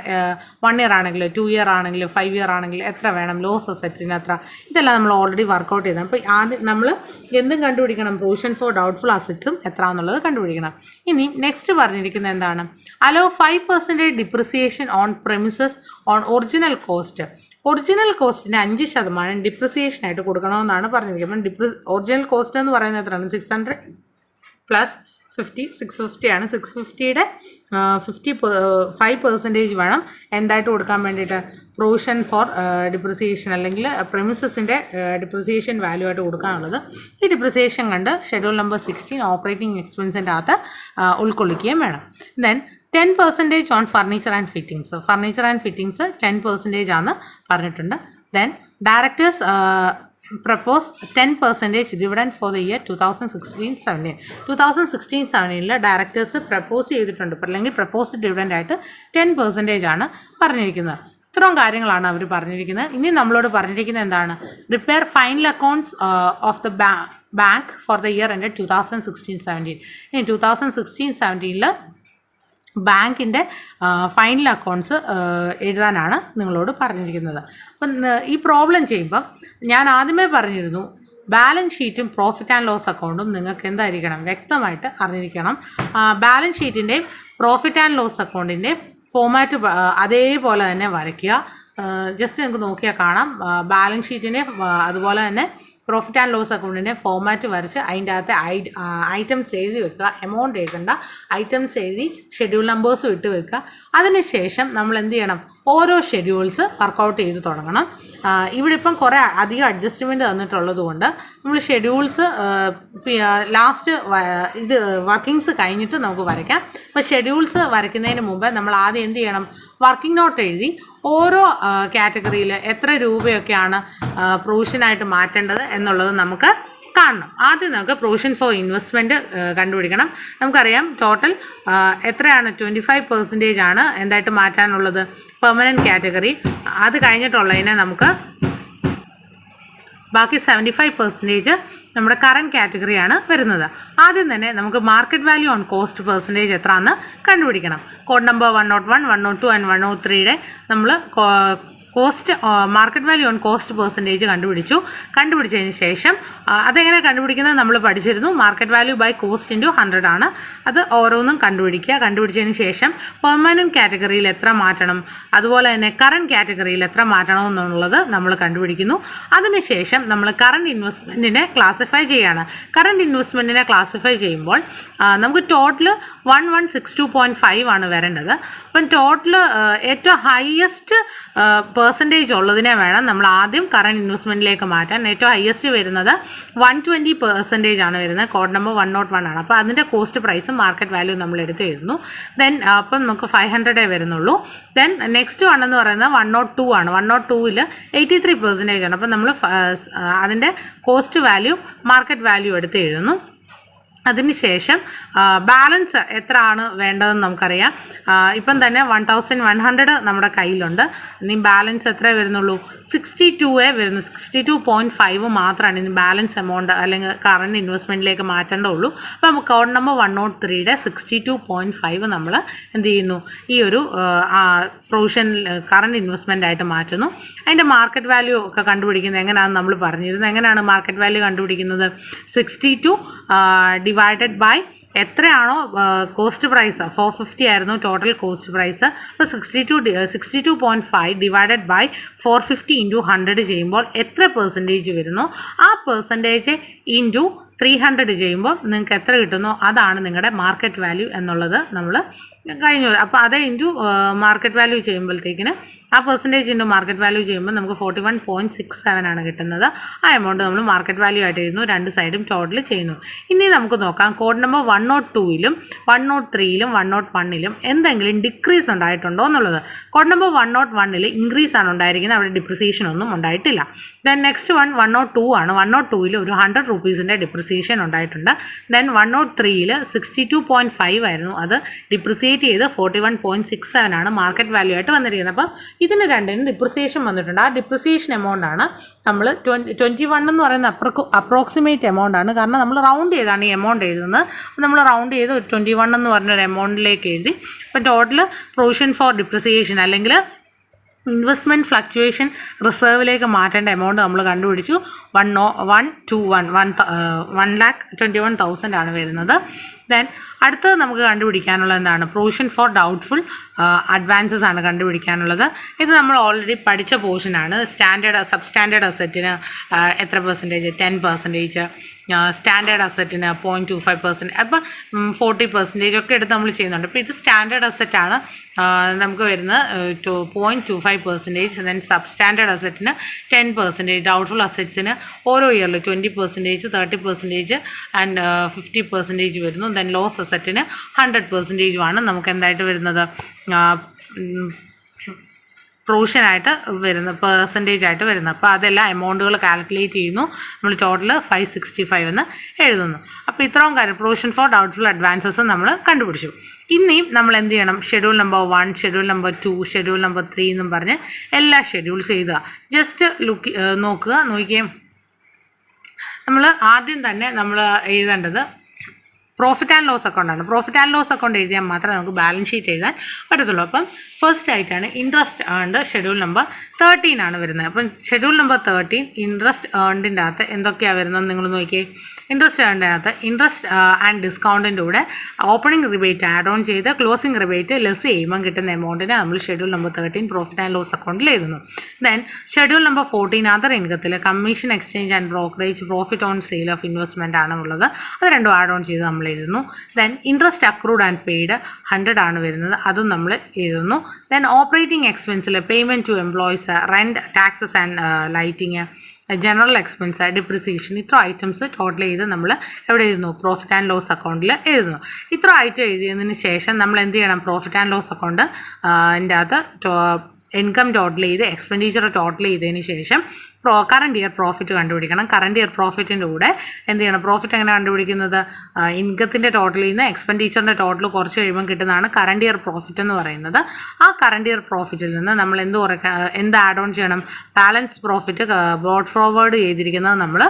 1 ഇയർ ആണെങ്കിൽ 2 ഇയർ ആണെങ്കിൽ 5 ഇയർ ആണെങ്കിൽ എത്ര വേണം, ലോസ് അസറ്റിന് എത്ര, ഇതെല്ലാം നമ്മൾ ഓൾറെഡി വർക്കൗട്ട് ചെയ്തത്. അപ്പോൾ ആദ്യം നമ്മൾ എന്തും കണ്ടുപിടിക്കണം, പ്രൊവിഷൻ ഫോർ ഡൗട്ട്ഫുൾ അസറ്റ്സും എത്ര എന്നുള്ളത് കണ്ടുപിടിക്കണം. ഇനി നെക്സ്റ്റ് പറഞ്ഞിരിക്കുന്നത് എന്താണ്, allow 5% depreciation on premises on original cost. Original കോസ്റ്റിന് 5% ഡിപ്രിസിയേഷനായിട്ട് കൊടുക്കണമെന്നാണ് പറഞ്ഞിരിക്കുന്നത്. അപ്പം ഒറിജിനൽ കോസ്റ്റ് എന്ന് പറയുന്നത് എത്രയാണ്? 600 പ്ലസ് 50 650 ആണ്. 650യുടെ 55% വേണം എന്തായിട്ട് കൊടുക്കാൻ വേണ്ടിയിട്ട്? പ്രൊവിഷൻ ഫോർ ഡിപ്രിസിയേഷൻ അല്ലെങ്കിൽ പ്രെമിസസിൻ്റെ ഡിപ്രിസിയേഷൻ വാല്യൂ ആയിട്ട് കൊടുക്കാനുള്ളത്. ഈ ഡിപ്രിസിയേഷൻ കണ്ട് ഷെഡ്യൂൾ നമ്പർ 16 ഓപ്പറേറ്റിംഗ് എക്സ്പെൻസിൻ്റെ അകത്ത് ഉൾക്കൊള്ളിക്കുകയും വേണം. Then 10% on furniture and fittings. Furniture and fittings 10% ആണ് പറഞ്ഞിട്ടുണ്ട്. Then directors propose 10% dividend four the year 2016-17. 2016-17 directors propose ചെയ്തിട്ടുണ്ട്, അല്ലെങ്കിൽ പ്രപ്പോസ്ഡ് ഡിവിഡൻഡ് ആയിട്ട് 10% ആണ് പറഞ്ഞിരിക്കുന്നത്. ഇത്രയും കാര്യങ്ങളാണ് അവർ പറഞ്ഞിരിക്കുന്നത്. ഇനി നമ്മളോട് പറഞ്ഞിരിക്കുന്നത് എന്താണ്? Prepare final accounts of the bank for the year end 2016-17. ഇനി 2016-17 ബാങ്കിൻ്റെ ഫൈനൽ അക്കൗണ്ട്സ് എഴുതാനാണ് നിങ്ങളോട് പറഞ്ഞിരിക്കുന്നത്. അപ്പം ഈ പ്രോബ്ലം ചെയ്യുമ്പം ഞാൻ ആദ്യമേ പറഞ്ഞിരുന്നു, ബാലൻസ് ഷീറ്റും പ്രോഫിറ്റ് ആൻഡ് ലോസ് അക്കൗണ്ടും നിങ്ങൾക്ക് എന്തായിരിക്കണം? വ്യക്തമായിട്ട് അറിഞ്ഞിരിക്കണം. ബാലൻസ് ഷീറ്റിൻ്റെയും പ്രോഫിറ്റ് ആൻഡ് ലോസ് അക്കൗണ്ടിൻ്റെയും ഫോമാറ്റ് അതേപോലെ തന്നെ വരയ്ക്കുക. ജസ്റ്റ് നിങ്ങൾക്ക് നോക്കിയാൽ കാണാം. ബാലൻസ് ഷീറ്റിൻ്റെ അതുപോലെ തന്നെ പ്രോഫിറ്റ് ആൻഡ് ലോസ് അക്കൗണ്ടിൻ്റെ ഫോമാറ്റ് വരച്ച് അതിൻ്റെ അകത്ത് ഐറ്റംസ് എഴുതി വെക്കുക. എമൗണ്ട് എഴുതണ്ട, ഐറ്റംസ് എഴുതി ഷെഡ്യൂൾ നമ്പേഴ്സും ഇട്ട് വെക്കുക. അതിനുശേഷം നമ്മൾ എന്ത് ചെയ്യണം? ഓരോ ഷെഡ്യൂൾസ് വർക്കൗട്ട് ചെയ്ത് തുടങ്ങണം. ഇവിടെ ഇപ്പം കുറേ അധികം അഡ്ജസ്റ്റ്മെൻറ്റ് തന്നിട്ടുള്ളത് കൊണ്ട് നമ്മൾ ഷെഡ്യൂൾസ് ലാസ്റ്റ് ഇത് വർക്കിങ്സ് കഴിഞ്ഞിട്ട് നമുക്ക് വരയ്ക്കാം. അപ്പോൾ ഷെഡ്യൂൾസ് വരയ്ക്കുന്നതിന് മുമ്പ് നമ്മൾ ആദ്യം എന്ത് ചെയ്യണം? വർക്കിംഗ് നോട്ട് എഴുതി ഓരോ കാറ്റഗറിയിൽ എത്ര രൂപയൊക്കെയാണ് പ്രൊവിഷനായിട്ട് മാറ്റേണ്ടത് എന്നുള്ളത് നമുക്ക് കാണണം. ആദ്യം നമുക്ക് പ്രൊവിഷൻ ഫോർ ഇൻവെസ്റ്റ്മെൻറ്റ് കണ്ടുപിടിക്കണം. നമുക്കറിയാം ടോട്ടൽ എത്രയാണ്? 25% ആണ് എന്തായിട്ട് മാറ്റാനുള്ളത്? Permanent category. അത് കഴിഞ്ഞിട്ടുള്ളതിനെ നമുക്ക് ബാക്കി 75% നമ്മുടെ കറൻറ്റ് കാറ്റഗറിയാണ് വരുന്നത്. ആദ്യം തന്നെ നമുക്ക് market value on cost percentage എത്രയാണെന്ന് കണ്ടുപിടിക്കണം. കോഡ് നമ്പർ 101, 102 ആൻഡ് 103യുടെ നമ്മൾ cost market value on cost percentage കണ്ടുപിടിച്ചതിന് ശേഷം അതെങ്ങനെ കണ്ടുപിടിക്കുന്നത് നമ്മൾ പഠിച്ചിരുന്നു. Market value by cost into 100 ആണ്. അത് ഓരോന്നും കണ്ടുപിടിച്ചതിന് ശേഷം പെർമനൻറ്റ് കാറ്റഗറിയിൽ എത്ര മാറ്റണം, അതുപോലെ തന്നെ കറൻറ്റ് കാറ്റഗറിയിൽ എത്ര മാറ്റണം എന്നുള്ളത് നമ്മൾ കണ്ടുപിടിക്കുന്നു. അതിനുശേഷം നമ്മൾ കറൻറ്റ് ഇൻവെസ്റ്റ്മെൻറ്റിനെ ക്ലാസിഫൈ ചെയ്യുകയാണ്. കറൻറ്റ് ഇൻവെസ്റ്റ്മെൻറ്റിനെ ക്ലാസിഫൈ ചെയ്യുമ്പോൾ നമുക്ക് ടോട്ടൽ 1162.5 ആണ് വരേണ്ടത്. അപ്പം ടോട്ടൽ ഏറ്റവും ഹയസ്റ്റ് പെർസെൻറ്റേജ് ഉള്ളതിനെ വേണം നമ്മൾ ആദ്യം കറൻറ്റ് ഇൻവെസ്റ്റ്മെൻറ്റിലേക്ക് മാറ്റാൻ. ഏറ്റവും ഹയസ്റ്റ് വരുന്നത് 120% ആണ് വരുന്നത്. കോഡ് നമ്പർ 101 ആണ്. അപ്പോൾ അതിൻ്റെ കോസ്റ്റ് പ്രൈസും മാർക്കറ്റ് വാല്യൂ നമ്മൾ എടുത്ത് എഴുതുന്നു. ദെൻ അപ്പം നമുക്ക് 500 വരുന്നുള്ളൂ. ദെൻ നെക്സ്റ്റ് വൺ എന്ന് പറയുന്നത് 102 ആണ്. 102ൽ 83% ആണ്. അപ്പം നമ്മൾ അതിൻ്റെ കോസ്റ്റ് വാല്യൂ മാർക്കറ്റ് വാല്യൂ എടുത്ത് എഴുതുന്നു. അതിനുശേഷം ബാലൻസ് എത്ര ആണ് വേണ്ടതെന്ന് നമുക്കറിയാം. ഇപ്പം തന്നെ 1100 നമ്മുടെ കയ്യിലുണ്ട്. ഇനി ബാലൻസ് എത്ര വരുന്നുള്ളൂ? 62 വരുന്നു. 62.5 മാത്രമാണ് ഇനി ബാലൻസ് എമൗണ്ട് അല്ലെങ്കിൽ കറൻറ്റ് ഇൻവെസ്റ്റ്മെൻറ്റിലേക്ക് മാറ്റേണ്ടുള്ളൂ. അപ്പോൾ നമുക്ക് കോഡ് നമ്പർ 103യുടെ 62.5 നമ്മൾ എന്ത് ചെയ്യുന്നു? ഈ ഒരു പ്രൊവിഷൻ കറൻറ്റ് ഇൻവെസ്റ്റ്മെൻ്റ് ആയിട്ട് മാറ്റുന്നു. അതിൻ്റെ മാർക്കറ്റ് വാല്യൂ ഒക്കെ കണ്ടുപിടിക്കുന്നത് എങ്ങനെയാണെന്ന് നമ്മൾ പറഞ്ഞിരുന്നു. എങ്ങനെയാണ് മാർക്കറ്റ് വാല്യൂ കണ്ടുപിടിക്കുന്നത്? 62 ഡിവൈഡഡ് ബൈ എത്രയാണോ കോസ്റ്റ് പ്രൈസ് 450 ആയിരുന്നു ടോട്ടൽ കോസ്റ്റ് പ്രൈസ്. അപ്പോൾ 62.5 ഡിവൈഡഡ് ബൈ 450 ഇൻറ്റു 100 ചെയ്യുമ്പോൾ എത്ര പെർസെൻറ്റേജ് വരുന്നു ആ പെർസെൻറ്റേജ് ഇൻറ്റു 300 ചെയ്യുമ്പോൾ നിങ്ങൾക്ക് എത്ര കിട്ടുന്നോ അതാണ് നിങ്ങളുടെ മാർക്കറ്റ് വാല്യൂ എന്നുള്ളത് നമ്മൾ കഴിഞ്ഞു. അപ്പോൾ അതേ ഇൻറ്റു മാർക്കറ്റ് വാല്യൂ ചെയ്യുമ്പോഴത്തേക്കിന് ആ പെർസെൻറ്റേജ് ഇൻറ്റു മാർക്കറ്റ് വാല്യൂ ചെയ്യുമ്പോൾ നമുക്ക് 41.67 ആണ് കിട്ടുന്നത്. ആ എമൗണ്ട് നമ്മൾ മാർക്കറ്റ് വാല്യൂ ആയിട്ട് ചെയ്യുന്നു. രണ്ട് സൈഡും ടോട്ടൽ ചെയ്യുന്നു. ഇനി നമുക്ക് നോക്കാം കോഡ് നമ്പർ 102ലും 103ലും 101ലും എന്തെങ്കിലും ഡിക്രീസ് ഉണ്ടായിട്ടുണ്ടോ എന്നുള്ളത്. കോഡ് നമ്പർ 101ൽ ഇൻക്രീസ് ആണ് ഉണ്ടായിരിക്കുന്നത്. അവിടെ ഡിപ്രിസിയേഷൻ ഒന്നും ഉണ്ടായിട്ടില്ല. ദെൻ നെക്സ്റ്റ് 102 ആണ്. 102ൽ ഒരു 100 രൂപീസിൻ്റെ ഡിപ്രിസിയേഷൻ ഉണ്ടായിട്ടുണ്ട്. ദെൻ 103ൽ 62.5 ആയിരുന്നു. അത് ഡിപ്രിസിയേറ്റ് ചെയ്ത് 41.67 ആണ് മാർക്കറ്റ് വാല്യൂ ആയിട്ട് വന്നിരിക്കുന്നത്. അപ്പം ഇതിന് രണ്ടിനും ഡിപ്രിസിയേഷൻ വന്നിട്ടുണ്ട്. ആ ഡിപ്രിസിയേഷൻ എമൗണ്ട് ആണ് നമ്മൾ 21 എന്ന് പറയുന്ന അപ്രോക്സിമേറ്റ് എമൗണ്ട് ആണ്. കാരണം നമ്മൾ റൗണ്ട് ചെയ്താണ് ഈ എമൗണ്ട് എഴുതുന്നത്. അപ്പോൾ നമ്മൾ റൗണ്ട് ചെയ്ത് 21 എന്ന് പറഞ്ഞൊരു എമൗണ്ടിലേക്ക് എഴുതി. അപ്പോൾ ടോട്ടൽ പ്രൊവിഷൻ ഫോർ ഡിപ്രിസിയേഷൻ അല്ലെങ്കിൽ ഇൻവെസ്റ്റ്മെൻറ്റ് ഫ്ലക്ച്വേഷൻ റിസർവിലേക്ക് മാറ്റേണ്ട എമൗണ്ട് നമ്മൾ കണ്ടുപിടിച്ചു. 121,121,000 ആണ് വരുന്നത്. ദെൻ അടുത്തത് നമുക്ക് കണ്ടുപിടിക്കാനുള്ളത് എന്താണ്? പ്രൊവിഷൻ ഫോർ ഡൗട്ട്ഫുൾ അഡ്വാൻസസ് ആണ് കണ്ടുപിടിക്കാനുള്ളത്. ഇത് നമ്മൾ ഓൾറെഡി പഠിച്ച പോർഷനാണ്. സബ് സ്റ്റാൻഡേർഡ് അസറ്റിന് എത്ര പെർസെൻറ്റേജ്? 10%. സ്റ്റാൻഡേർഡ് അസറ്റിന് 0.25%. അപ്പം 40% ഒക്കെ എടുത്ത് നമ്മൾ ചെയ്യുന്നുണ്ട്. അപ്പോൾ ഇത് സ്റ്റാൻഡേർഡ് അസറ്റാണ് നമുക്ക് വരുന്നത് 0.25%. ദെൻ സബ് സ്റ്റാൻഡേർഡ് അസറ്റിന് 10%. ഡൗട്ട്ഫുൾ അസറ്റ്സിന് ഓരോ ഇയറിൽ 20%, 30% ആൻഡ് 50% വരുന്നു. ദെൻ ലോസ് അസറ്റിന് 100% നമുക്ക് എന്തായിട്ട് വരുന്നത്? പ്രൊവിഷനായിട്ട് വരുന്നത്, പെർസെൻറ്റേജ് ആയിട്ട് വരുന്നത്. അപ്പോൾ അതെല്ലാം എമൗണ്ടുകൾ കാൽക്കുലേറ്റ് ചെയ്യുന്നു. നമ്മൾ ടോട്ടൽ 565 എന്ന് എഴുതുന്നു. അപ്പോൾ ഇത്രയും കാര്യം പ്രൊവിഷൻ ഫോർ ഡൗട്ട്ഫുൾ അഡ്വാൻസസ് നമ്മൾ കണ്ടുപിടിച്ചു. ഇനിയും നമ്മൾ എന്ത് ചെയ്യണം? Schedule number 1, schedule number 2, schedule number 3 എന്നും പറഞ്ഞ് എല്ലാ ഷെഡ്യൂൾസ് എഴുതുക. ജസ്റ്റ് നോക്കിയേ, നമ്മൾ ആദ്യം തന്നെ നമ്മൾ എഴുതേണ്ടത് പ്രോഫിറ്റ് ആൻഡ് ലോസ് അക്കൗണ്ടാണ്. പ്രോഫിറ്റ് ആൻഡ് ലോസ് അക്കൗണ്ട് എഴുതിയാൽ മാത്രമേ നമുക്ക് ബാലൻസ് ഷീറ്റ് എഴുതാൻ പറ്റത്തുള്ളൂ. അപ്പം ഫസ്റ്റ് ആയിട്ടാണ് ഇൻട്രസ്റ്റ് ഏൺഡ് ഷെഡ്യൂൾ നമ്പർ 13 ആണ് വരുന്നത്. അപ്പം ഷെഡ്യൂൾ നമ്പർ 13 ഇൻട്രസ്റ്റ് ഏൺഡിൻ്റെ അകത്ത് എന്തൊക്കെയാണ് വരുന്നത് നിങ്ങൾ നോക്കിയേ. ഇൻട്രസ്റ്റ് ഏൺഡിൻ്റെ അകത്ത് ഇൻട്രസ്റ്റ് ആൻഡ് ഡിസ്കൗണ്ടിൻ്റെ കൂടെ ഓപ്പണിംഗ് റിബേറ്റ് ആഡ് ഓൺ ചെയ്ത് ക്ലോസിംഗ് റിബേറ്റ് ലെസ് ചെയ്യുമ്പം കിട്ടുന്ന എമൗണ്ടിനെ നമ്മൾ schedule number 13 profit and loss അക്കൗണ്ടിൽ എഴുതുന്നു. ദെൻ ഷെഡ്യൂൾ നമ്പർ 14 അതർ ഇൻകത്തിൽ commission, exchange and brokerage, profit on sale of investment ആണുള്ളത്. അത് രണ്ടും ആഡ് ഓൺ ചെയ്ത് നമ്മൾ എഴുതുന്നു. Then interest accrued and paid 100 ആണ് വരുന്നത്, അതും നമ്മൾ എഴുതുന്നു. ദെൻ ഓപ്പറേറ്റിംഗ് എക്സ്പെൻസിൽ payment to employees, rent, taxes and lighting, general expense, depreciation, ഇത്ര ഐറ്റംസ് ടോട്ടൽ ചെയ്ത് നമ്മൾ എവിടെ എഴുതുന്നു? പ്രോഫിറ്റ് ആൻഡ് ലോസ് അക്കൗണ്ടിൽ എഴുതുന്നു. ഇത്ര ഐറ്റം എഴുതിയതിന് ശേഷം നമ്മൾ എന്ത് ചെയ്യണം? പ്രോഫിറ്റ് ആൻഡ് ലോസ് അക്കൗണ്ട് അതിൻ്റെ അകത്ത് ഇൻകം ടോട്ടൽ ചെയ്ത് എക്സ്പെൻഡിച്ചർ ടോട്ടൽ ചെയ്തതിന് ശേഷം കറണ്ട് ഇയർ പ്രോഫിറ്റ് കണ്ടുപിടിക്കണം. കറണ്ട് ഇയർ പ്രോഫിറ്റിൻ്റെ കൂടെ എന്ത് ചെയ്യണം? പ്രോഫിറ്റ് എങ്ങനെ കണ്ടുപിടിക്കുന്നത്? ഇൻകത്തിൻ്റെ ടോട്ടലിൽ നിന്ന് എക്സ്പെൻഡിച്ചറിൻ്റെ ടോട്ടൽ കുറച്ച് കഴിയുമ്പോൾ കിട്ടുന്നതാണ് കറണ്ട് ഇയർ പ്രോഫിറ്റ് എന്ന് പറയുന്നത്. ആ കറണ്ട് ഇയർ പ്രോഫിറ്റിൽ നിന്ന് നമ്മൾ എന്ത് ആഡ് ഓൺ ചെയ്യണം? ബാലൻസ് പ്രോഫിറ്റ് ബോട്ട് ഫോർവേഡ് ചെയ്തിരിക്കുന്നത് നമ്മൾ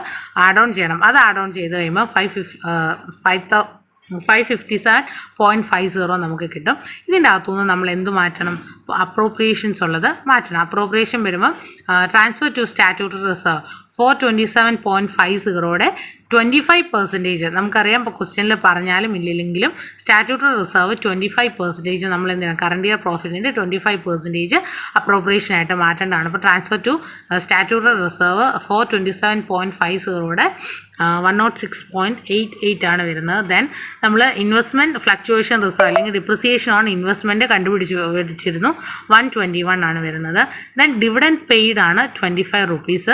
ആഡ് ഓൺ ചെയ്യണം. അത് ആഡ് ഓൺ ചെയ്ത് കഴിയുമ്പോൾ 557.50 നമുക്ക് കിട്ടും. ഇതിൻ്റെ അകത്തുനിന്ന് നമ്മൾ എന്ത് മാറ്റണം? അപ്രോപ്രിയേഷൻസ് ഉള്ളത് മാറ്റണം. അപ്രോപ്രിയേഷൻ വരുമ്പോൾ ട്രാൻസ്ഫർ ടു സ്റ്റാറ്റ്യൂട്ടറി റിസർവ് 427.50 25%. നമുക്കറിയാം, ഇപ്പോൾ ക്വസ്റ്റ്യനിൽ പറഞ്ഞാലും ഇല്ലെങ്കിലും സ്റ്റാറ്റ്യൂട്ടറി റിസർവ് 25% നമ്മൾ എന്ത് ചെയ്യണം? കറണ്ട് ഇയർ പ്രോഫിറ്റിൻ്റെ 25% അപ്രോപ്രിയേഷനായിട്ട് മാറ്റേണ്ടതാണ്. അപ്പോൾ ട്രാൻസ്ഫർ ടു സ്റ്റാറ്റ്യൂട്ടറി റിസർവ് 427.50 106.88 ആണ് വരുന്നത്. ദെൻ നമ്മൾ ഇൻവെസ്റ്റ്മെൻറ്റ് ഫ്ലക്ച്വേഷൻ റിസർവ് അല്ലെങ്കിൽ ഡിപ്രിസിയേഷൻ ഓൺ ഇൻവെസ്റ്റ്മെൻറ്റ് കണ്ടുപിടിച്ചിരുന്നു. 121 ആണ് വരുന്നത്. ദെൻ ഡിവിഡൻഡ് പെയ്ഡ് ആണ് 25 rupees.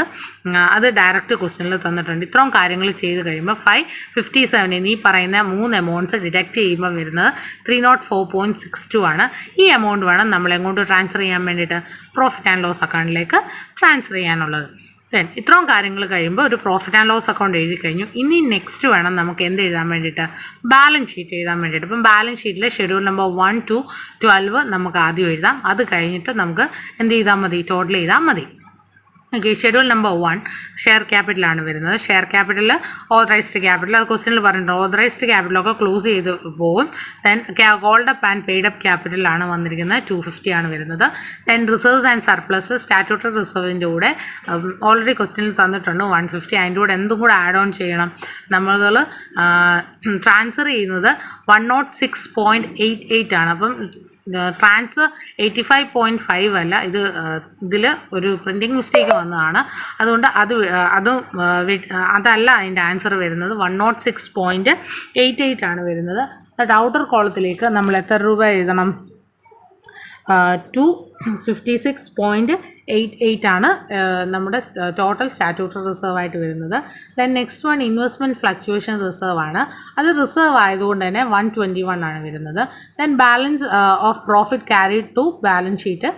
അത് ഡയറക്റ്റ് ക്വസ്റ്റ്യനിൽ തന്നിട്ടുണ്ട്. ഇത്രയും കാര്യങ്ങൾ ചെയ്ത് കഴിയുമ്പോൾ 557 എന്നീ പറയുന്ന 3 എമൗണ്ട്സ് ഡിഡക്റ്റ് ചെയ്യുമ്പോൾ വരുന്നത് 304.62 ആണ്. ഈ എമൗണ്ട് വേണം നമ്മൾ എങ്ങോട്ട് ട്രാൻസ്ഫർ ചെയ്യാൻ വേണ്ടിയിട്ട്? പ്രോഫിറ്റ് ആൻഡ് ലോസ് അക്കൗണ്ടിലേക്ക് ട്രാൻസ്ഫർ ചെയ്യാനുള്ളത്. ദെൻ ഇത്രയും കാര്യങ്ങൾ കഴിയുമ്പോൾ ഒരു പ്രോഫിറ്റ് ആൻഡ് ലോസ് അക്കൗണ്ട് എഴുതി കഴിഞ്ഞു. ഇനി നെക്സ്റ്റ് വേണം നമുക്ക് എന്ത് എഴുതാൻ വേണ്ടിയിട്ട്? ബാലൻസ് ഷീറ്റ് എഴുതാൻ വേണ്ടിയിട്ട്. അപ്പം ബാലൻസ് ഷീറ്റിൽ ഷെഡ്യൂൾ നമ്പർ 1 to 12 നമുക്ക് ആദ്യം എഴുതാം. അത് കഴിഞ്ഞിട്ട് നമുക്ക് എന്ത് ചെയ്താൽ മതി? ടോട്ടൽ ചെയ്താൽ മതി. ഓക്കെ, ഷെഡ്യൂൾ നമ്പർ 1 ഷെയർ ക്യാപിറ്റലാണ് വരുന്നത്. ഷെയർ ക്യാപിറ്റൽ ഓതറൈസ്ഡ് ക്യാപിറ്റൽ, അത് ക്വസ്റ്റ്യനിൽ പറഞ്ഞിട്ടുണ്ട്. ഓതറൈസ്ഡ് ക്യാപിറ്റലൊക്കെ ക്ലോസ് ചെയ്ത് പോകും. Then called up and paid up ക്യാപിറ്റലാണ് വന്നിരിക്കുന്നത്, 250 ആണ് വരുന്നത്. Then reserves and surplus statutory റിസർവിൻ്റെ കൂടെ ഓൾറെഡി ക്വസ്റ്റ്യനിൽ തന്നിട്ടുണ്ട് 150. അതിൻ്റെ കൂടെ എന്തും കൂടെ ആഡ് ഓൺ ചെയ്യണം. നമ്മൾ ട്രാൻസ്ഫർ ചെയ്യുന്നത് 106.88 ആണ്. അപ്പം ട്രാൻസ്ഫർ 85.5 അല്ല, ഇതിൽ ഒരു പ്രിൻറ്റിങ് മിസ്റ്റേക്ക് വന്നതാണ്. അതുകൊണ്ട് അതല്ല അതിൻ്റെ ആൻസർ വരുന്നത്. 106.88 ആണ് വരുന്നത്. ഔട്ടർ കോളത്തിലേക്ക് നമ്മൾ എത്ര രൂപ എഴുതണം? 256.88 ആണ് നമ്മുടെ ടോട്ടൽ സ്റ്റാറ്റ്യൂട്ടറി റിസർവ് ആയിട്ട് വരുന്നത്. Then next one investment fluctuation reserve ആണ്. അത് റിസർവ് ആയതുകൊണ്ട് തന്നെ 121 ആണ് വരുന്നത്. Then balance of profit carried to balance sheet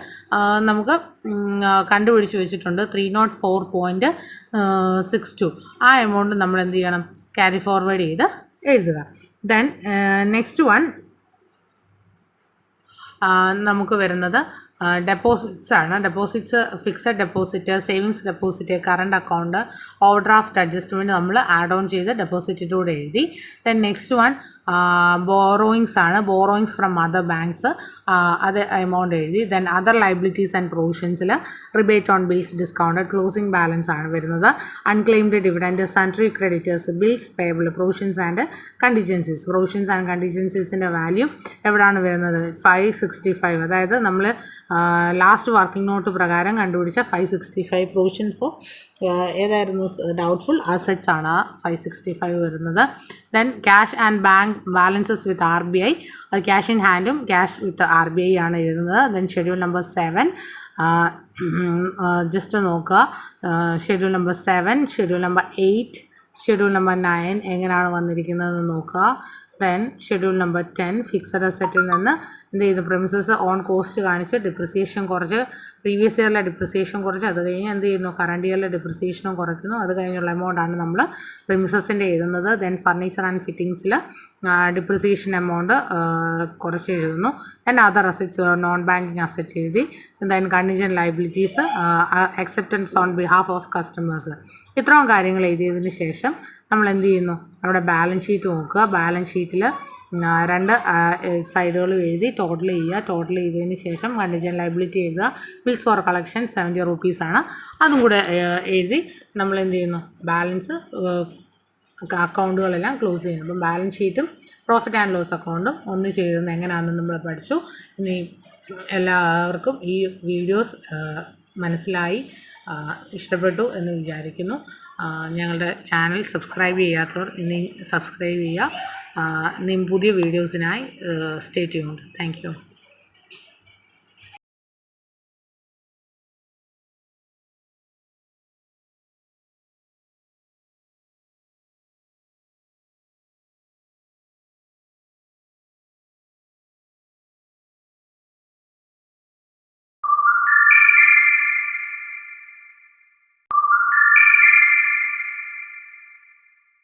നമുക്ക് കണ്ടുപിടിച്ച് വെച്ചിട്ടുണ്ട് 304.62. ആ എമൗണ്ട് നമ്മൾ എന്ത് ചെയ്യണം? ക്യാരി ഫോർവേഡ് ചെയ്ത് എഴുതുക. ദെൻ നെക്സ്റ്റ് വൺ നമുക്ക് വരുന്നത് ഡെപ്പോസിറ്റ്സ് ആണ്. Deposits fixed deposit, savings deposit, current account, overdraft adjustment നമ്മൾ ആഡ് ഓൺ ചെയ്ത് ഡെപ്പോസിറ്റിൻ്റെ കൂടെ എഴുതി. ദെൻ നെക്സ്റ്റ് വൺ ബോറോയിങ്സ് ആണ്. ബോറോയിങ്സ് ഫ്രം അതർ ബാങ്ക്സ്, അത് എമൗണ്ട് എഴുതി. ദെൻ അതർ ലയബിലിറ്റീസ് ആൻഡ് പ്രൊവിഷൻസിൽ rebate on bills discount, closing balance ആണ് വരുന്നത്. Unclaimed dividend, sundry creditors, bills payable, provisions and contingencies. Provisions and കണ്ടിജൻസീസിൻ്റെ വാല്യൂ എവിടെയാണ് വരുന്നത്? 565. അതായത് നമ്മൾ ലാസ്റ്റ് വർക്കിംഗ് നോട്ട് പ്രകാരം കണ്ടുപിടിച്ച 565 പ്രൊവിഷൻ ഫോർ ഏതായിരുന്നു? ഡൗട്ട്ഫുൾ അസറ്റ്സ് ആണ് 565 വരുന്നത്. Then cash and bank balances with RBI, അത് ക്യാഷ് ഇൻ ഹാൻഡും ക്യാഷ് വിത്ത് RBI ആണ് എഴുതുന്നത്. ദെൻ ഷെഡ്യൂൾ നമ്പർ 7 ജസ്റ്റ് നോക്കുക. Schedule number 7, schedule number 8, schedule number 9 എങ്ങനെയാണ് വന്നിരിക്കുന്നതെന്ന് നോക്കുക. ദെൻ ഷെഡ്യൂൾ നമ്പർ 10 ഫിക്സഡ് അസറ്റിൽ നിന്ന് എന്ത് ചെയ്തു? പ്രിമിസസ് ഓൺ കോസ്റ്റ് കാണിച്ച് ഡിപ്രിസിയേഷൻ കുറച്ച്, പ്രീവിയസ് ഇയറിലെ ഡിപ്രിസിയേഷൻ കുറച്ച്, അത് കഴിഞ്ഞ് എന്ത് ചെയ്യുന്നു? കറണ്ട് ഇയറിലെ ഡിപ്രിസിയേഷനും കുറയ്ക്കുന്നു. അത് കഴിഞ്ഞുള്ള എമൗണ്ടാണ് നമ്മൾ പ്രിമിസസിൻ്റെ എഴുതുന്നത്. ദെൻ ഫർണിച്ചർ ആൻഡ് ഫിറ്റിങ്സിൽ ഡിപ്രിസിയേഷൻ എമൗണ്ട് കുറച്ച് എഴുതുന്നു. Then other assets, non banking assets എഴുതി. Then contingent liabilities, acceptance on behalf of customers. ഇത്രയും കാര്യങ്ങൾ എഴുതിയതിന് ശേഷം നമ്മൾ എന്ത് ചെയ്യുന്നു? നമ്മുടെ ബാലൻസ് ഷീറ്റ് നോക്കുക. ബാലൻസ് ഷീറ്റിൽ 2 സൈഡുകളും എഴുതി ടോട്ടൽ ചെയ്യുക. ടോട്ടൽ ചെയ്തതിന് ശേഷം കണ്ടിജൻറ്റ് ലയബിലിറ്റി എഴുതുക. ബിൽസ് ഫോർ കളക്ഷൻ 70 rupees, അതും കൂടെ എഴുതി നമ്മൾ എന്ത് ചെയ്യുന്നു? ബാലൻസ് അക്കൗണ്ടുകളെല്ലാം ക്ലോസ് ചെയ്യുന്നു. അപ്പം ബാലൻസ് ഷീറ്റും പ്രോഫിറ്റ് ആൻഡ് ലോസ് അക്കൗണ്ടും ഒന്ന് ചെയ്യുന്നത് എങ്ങനെയാണെന്ന് നമ്മൾ പഠിച്ചു. ഇനി എല്ലാവർക്കും ഈ വീഡിയോസ് മനസ്സിലായി, ഇഷ്ടപ്പെട്ടു എന്ന് വിചാരിക്കുന്നു. ഞങ്ങളുടെ ചാനൽ സബ്സ്ക്രൈബ് ചെയ്യാത്തവർ ഇനി സബ്സ്ക്രൈബ് ചെയ്യുക. ഇനിയും പുതിയ വീഡിയോസിനായി സ്റ്റേ ട്യൂൺഡ്. Thank you.